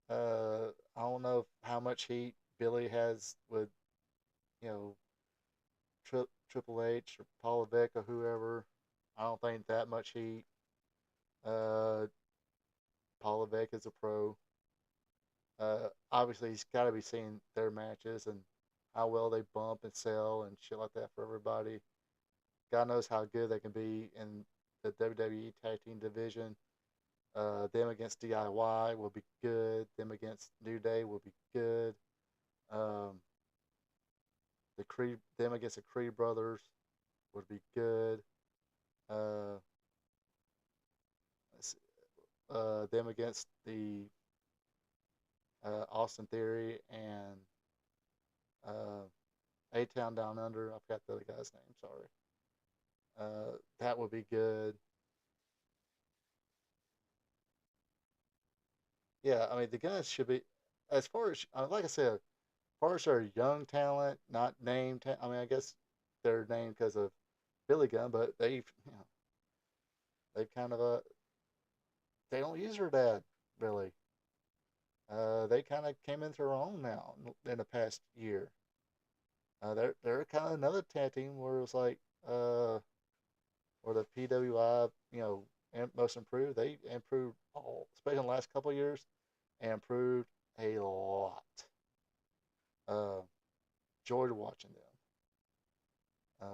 I don't know how much heat Billy has with you know Triple H or Paul Levesque or whoever. I don't think that much heat. Uh, Paul Levesque is a pro. Obviously, he's got to be seeing their matches and how well they bump and sell and shit like that for everybody. God knows how good they can be in the WWE Tag Team division. Them against DIY will be good. Them against New Day will be good. Um, them against the Creed brothers would be good. Uh, them against the Austin Theory and A Town Down Under. I forgot the other guy's name. Sorry. That would be good. Yeah, I mean the guys should be as far as like I said, as far as their young talent, not named. I mean, I guess they're named because of Billy Gunn, but they've kind of they don't use her dad really. They kind of came into their own now in the past year. They're kind of another tag team where it's like or the PWI, most improved. They improved all, especially in the last couple of years, and improved a lot. Uh, Enjoyed watching them.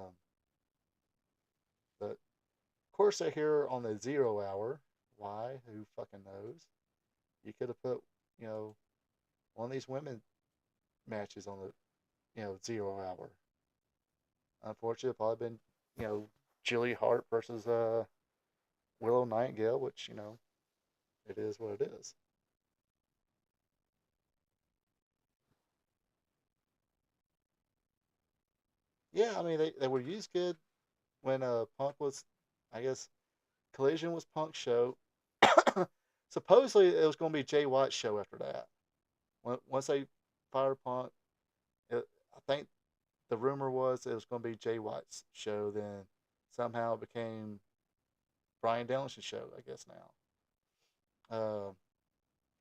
But of course, they're here on the 0 hour. Why? Who fucking knows? You could have put, you know, one of these women matches on the, 0 hour. Unfortunately, probably been, Julie Hart versus Willow Nightingale, which it is what it is. Yeah, I mean they were used good when Punk was, I guess Collision was Punk's show. Supposedly it was going to be Jay White's show after that. Once they fired Punk, I think the rumor was it was going to be Jay White's show. Then somehow it became Brian Danielson's show. I guess now.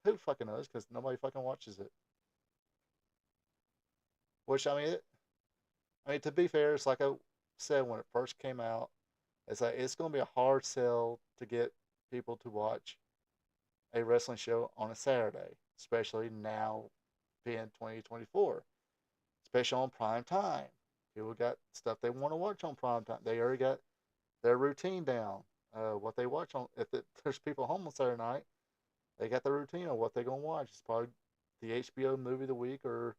Who fucking knows? Because nobody fucking watches it. Which I mean to be fair, it's like I said when it first came out. It's like it's going to be a hard sell to get people to watch a wrestling show on a Saturday, especially now being 2024, especially on prime time. People got stuff they want to watch on prime time. They already got their routine down. What they watch on, there's people home on Saturday night, they got the routine on what they're going to watch. It's probably the HBO movie of the week or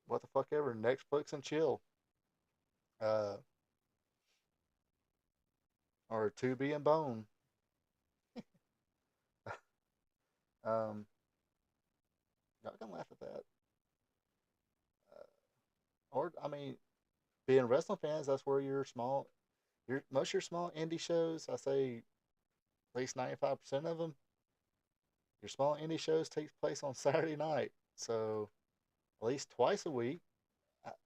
what the fuck ever, Netflix and chill. Uh, or Tubi and Bone. Um, y'all can laugh at that. Or, I mean, being wrestling fans, that's where most of your small indie shows, I say at least 95% of them, your small indie shows take place on Saturday night. So at least twice a week,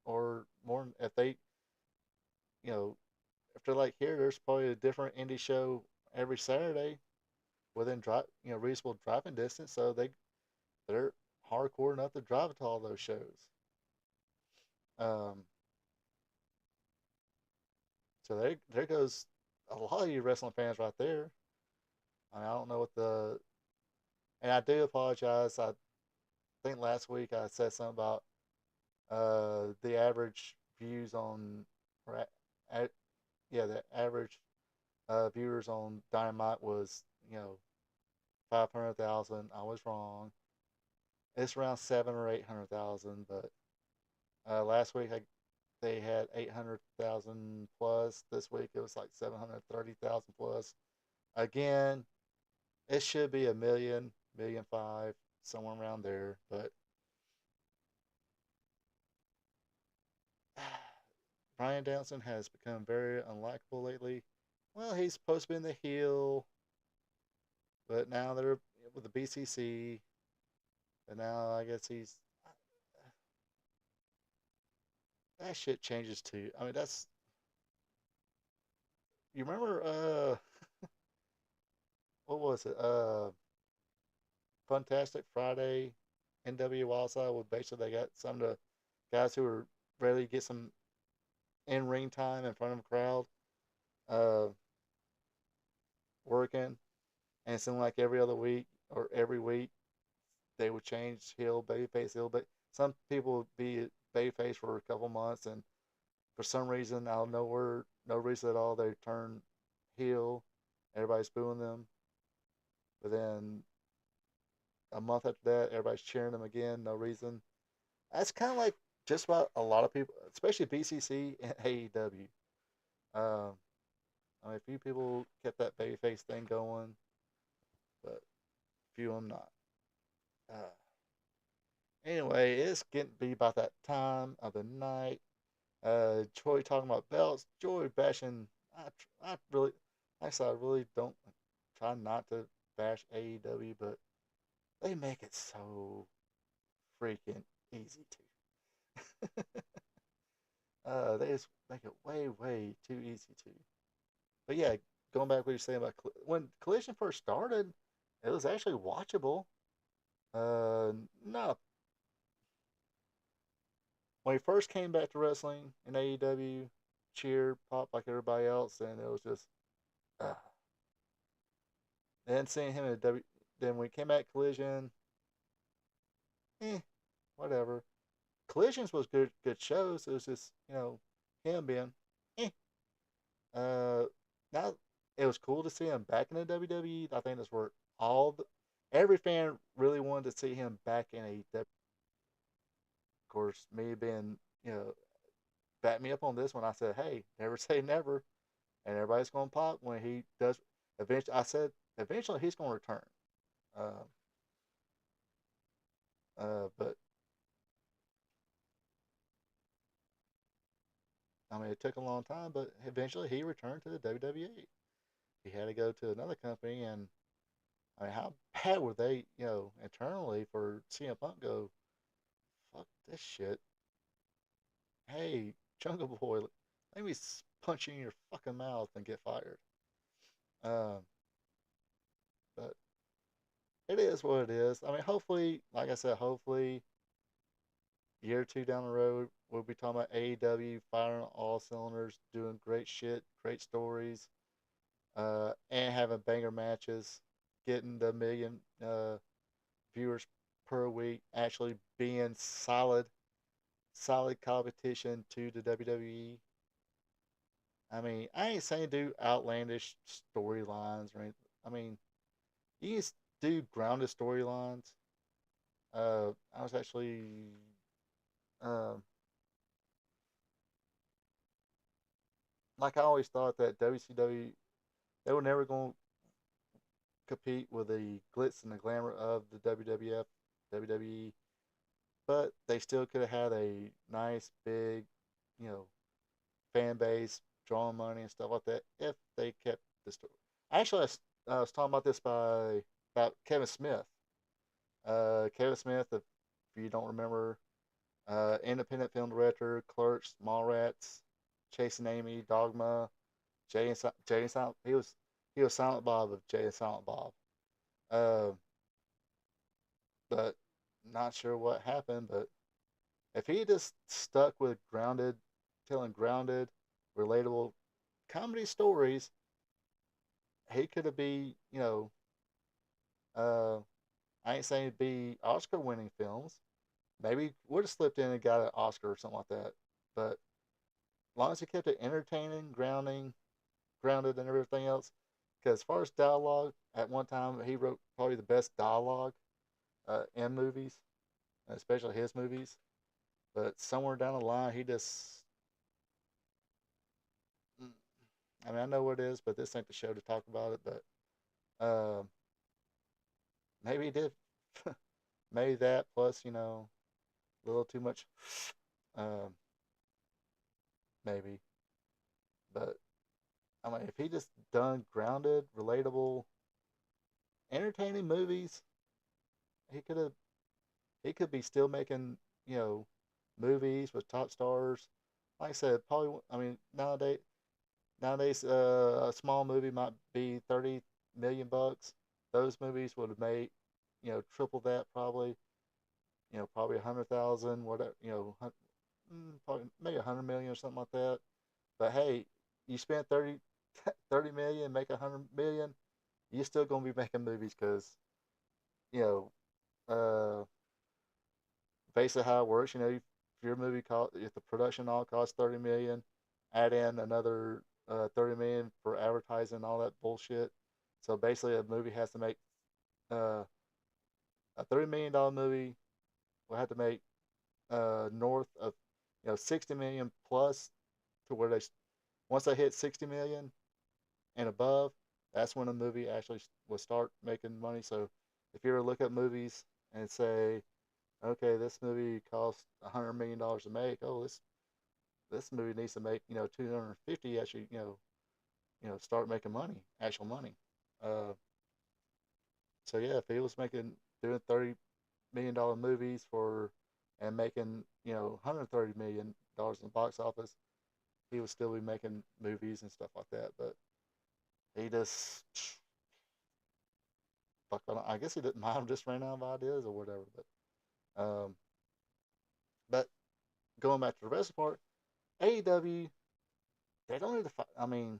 or more if they, you know, if they're like here, there's probably a different indie show every Saturday within reasonable driving distance. So they're hardcore enough to drive to all those shows. Um, so there goes a lot of you wrestling fans right there. I don't know what and I do apologize. I think last week I said something about the average views on, at, yeah, the average viewers on Dynamite was 500,000. I was wrong. It's around 700 or 800,000, but last week they had 800,000 plus. This week it was like 730,000 plus. Again, it should be a million, million five, somewhere around there. But Brian Danielson has become very unlikable lately. Well, he's supposed to be in the heel, but now they're with the BCC, and now I guess that shit changes too. I mean, you remember what was it? Fantastic Friday, NW Wildside, where basically they got some of the guys who were ready to get some in ring time in front of a crowd, uh, working, and it seemed like every other week or every week they would change heel, babyface, heel, but some people would be babyface for a couple months, and for some reason out of nowhere, no reason at all, they turn heel. Everybody's booing them, but then a month after that, everybody's cheering them again, no reason. That's kind of like just about a lot of people, especially BCC and AEW. Um, I mean, a few people kept that babyface thing going, but few of them not. Uh, anyway, it's getting to be about that time of the night. Joy talking about belts. Joy bashing. I really, actually, I really don't try not to bash AEW, but they make it so freaking easy to. They just make it way, way too easy to. But yeah, going back to what you're saying about when Collision first started, it was actually watchable. No, when he first came back to wrestling in AEW, cheered, popped like everybody else, and it was just. Uh, then seeing him in then when he came back Collision, eh, whatever. Collisions was good shows. It was just him being, eh. Uh, now it was cool to see him back in the WWE. I think that's where every fan really wanted to see him back in AEW. Of course, me being back me up on this one. I said, hey, never say never, and everybody's going to pop when he does. Eventually, I said eventually he's going to return. Uh, but mean, it took a long time, but eventually he returned to the WWE. He had to go to another company, and I mean, how bad were they, internally for CM Punk go, fuck this shit. Hey, Jungle Boy, let me punch you in your fucking mouth and get fired. Um, but it is what it is. I mean, hopefully, like I said, hopefully, year or two down the road, we'll be talking about AEW firing all cylinders, doing great shit, great stories, and having banger matches, getting the million viewers per week, actually being solid competition to the WWE. I mean, I ain't saying do outlandish storylines or anything. I mean, you can do grounded storylines. I was actually, um, like I always thought that WCW, they were never going to compete with the glitz and the glamour of the WWF, WWE, but they still could have had a nice big, you know, fan base, drawing money and stuff like that if they kept the story. Actually, I was talking about this about Kevin Smith. Kevin Smith, if you don't remember, independent film director, Clerks, Mallrats, Chasing Amy, Dogma, Jay and Silent. He was Silent Bob of Jay and Silent Bob. Uh, but not sure what happened. But if he just stuck with telling grounded, relatable comedy stories, he could have be, uh, I ain't saying be Oscar winning films. Maybe would have slipped in and got an Oscar or something like that. But as long as he kept it entertaining, grounded, and everything else. Because as far as dialogue, at one time he wrote probably the best dialogue in movies, especially his movies. But somewhere down the line, he just, mm, I mean, I know what it is, but this ain't the show to talk about it. But maybe he did. Maybe that plus, a little too much, um, maybe. But I mean, if he just done grounded, relatable, entertaining movies, he could have. He could be still making, you know, movies with top stars. Like I said, probably. I mean, nowadays, a small movie might be 30 million bucks. Those movies would have made, triple that probably. Probably 100,000, whatever. Probably maybe 100 million or something like that. But hey, you spent 30 million, make 100 million, you're still gonna be making movies because you know, basically how it works. If your movie if the production all costs 30 million, add in another 30 million for advertising and all that bullshit. So basically, a movie has to make uh, a $30 million movie will have to make north of 60 million plus to where once they hit 60 million and above, that's when a movie actually will start making money. So if you ever look at movies and say, okay, this movie cost $100 million to make, oh, this movie needs to make 250 actually start making money, actual money. Uh, so yeah, if he was doing $30 million movies for and making $130 million in the box office, he would still be making movies and stuff like that. But he just fuck on. I guess he didn't mind, just ran out of ideas or whatever. But going back to the rest of the part, AEW, they don't need to fight. I mean,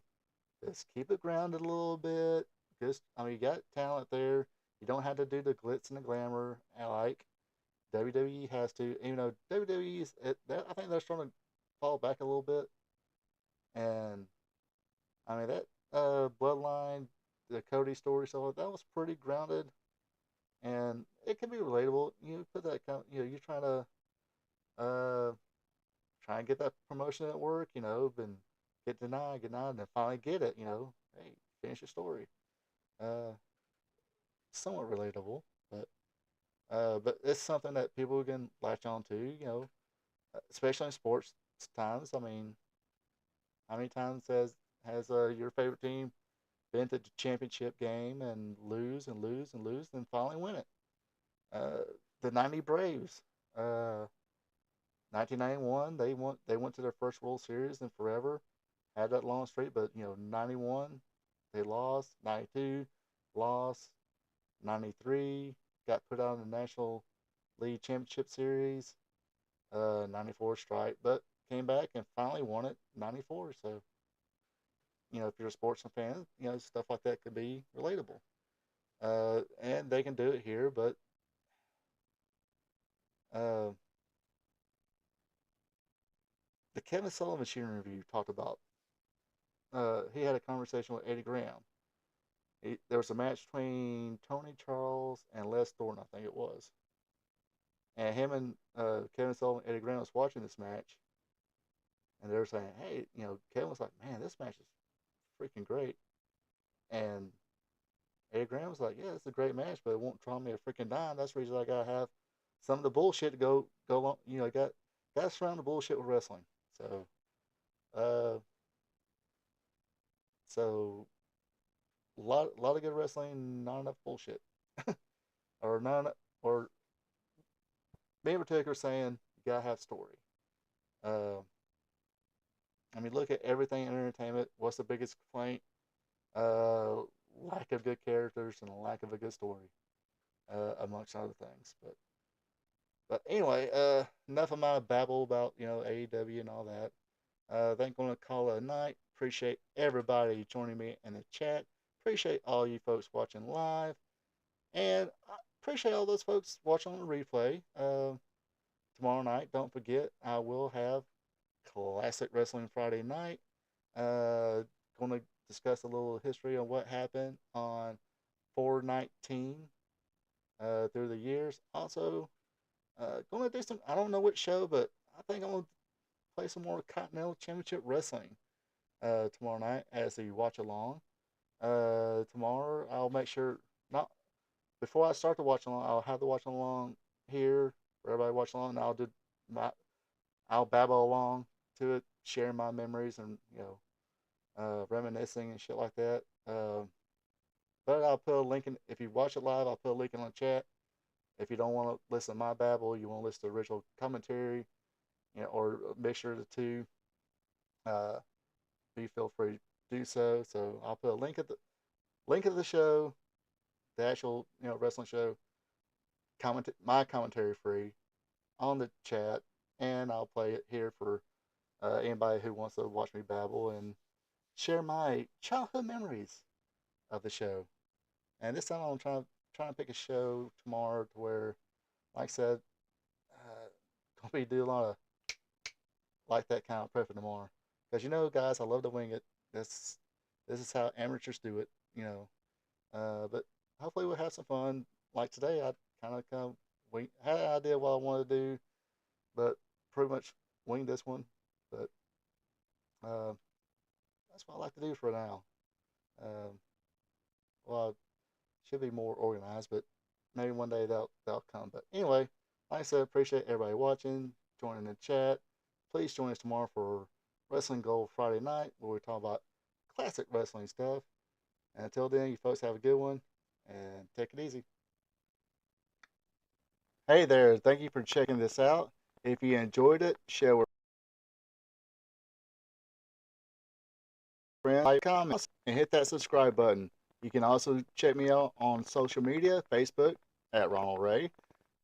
just keep it grounded a little bit. Just, I mean, you got talent there. You don't have to do the glitz and the glamour like WWE has to. Even though WWE's, I think they're starting to fall back a little bit. And I mean that Bloodline, the Cody story, so that was pretty grounded, and it can be relatable. You put that you're trying to uh try and get that promotion at work, been get denied, and then finally get it. Hey, finish your story. Uh, Somewhat relatable, but it's something that people can latch on to. Especially in sports times. I mean, How many times has your favorite team been to the championship game and lose and lose and lose, and finally win it? Uh, the '90 Braves, uh, 1991, they went to their first World Series in forever. Had that long streak, but '91 they lost. '92 lost. '93 got put out in the National League Championship Series. '94 strike, but came back and finally won it '94. So if you're a sports fan, stuff like that could be relatable. And they can do it here, but uh, the Kevin Sullivan Machine review talked about. He had a conversation with Eddie Graham. There was a match between Tony Charles and Les Thornton, I think it was. And him and Kevin Sullivan, Eddie Graham was watching this match, and they were saying, "Hey, Kevin was like, man, this match is freaking great," and Eddie Graham was like, "Yeah, it's a great match, but it won't draw me a freaking dime. That's the reason I gotta have some of the bullshit to go on. Got to surround the bullshit with wrestling." So, uh, so lot of good wrestling, not enough bullshit, or not or me in particular saying you gotta have story. Uh, I mean, look at everything in entertainment. What's the biggest complaint? Uh, Lack of good characters and a lack of a good story, amongst other things. But anyway, enough of my babble about AEW and all that. I think I'm gonna call it a night. Appreciate everybody joining me in the chat. Appreciate all you folks watching live, and I appreciate all those folks watching on the replay. Tomorrow night, don't forget, I will have Classic Wrestling Friday night. Going to discuss a little history on what happened on 419 through the years. Also, going to do some, I don't know which show, but I think I'm going to play some more Continental Championship Wrestling tomorrow night as you watch along. Tomorrow, I'll make sure, not before I start to watch along, I'll have the watch along here for everybody watch along, and my, I'll babble along to it, sharing my memories and reminiscing and shit like that. But I'll put a link in if you watch it live. I'll put a link in the chat. If you don't want to listen to my babble, you want to listen to the original commentary, or a mixture of the two. Uh, Be feel free to do so. So I'll put a link of the show, the actual wrestling show, my commentary free on the chat, and I'll play it here for anybody who wants to watch me babble and share my childhood memories of the show. And this time I'm trying to pick a show tomorrow to where, like I said, gonna be doing a lot of like that kind of prepping tomorrow. Because guys, I love to wing it. This is how amateurs do it. But hopefully we'll have some fun. Like today, I kind of had an idea what I wanted to do, but pretty much winged this one. But uh, that's what I like to do for now. Um, well, I should be more organized, but maybe one day they'll come. But anyway, like I said, appreciate everybody watching, joining the chat. Please join us tomorrow for Wrestling Gold Friday night, where we talk about classic wrestling stuff. And until then, you folks have a good one and take it easy. Hey there, thank you for checking this out. If you enjoyed it, share with friends, like, comments, and hit that subscribe button. You can also check me out on social media, Facebook at Ronald Ray,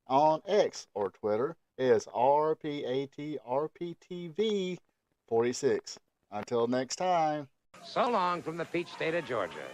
on X or Twitter is RPATRPTV46. Until next time. So long from the peach state of Georgia.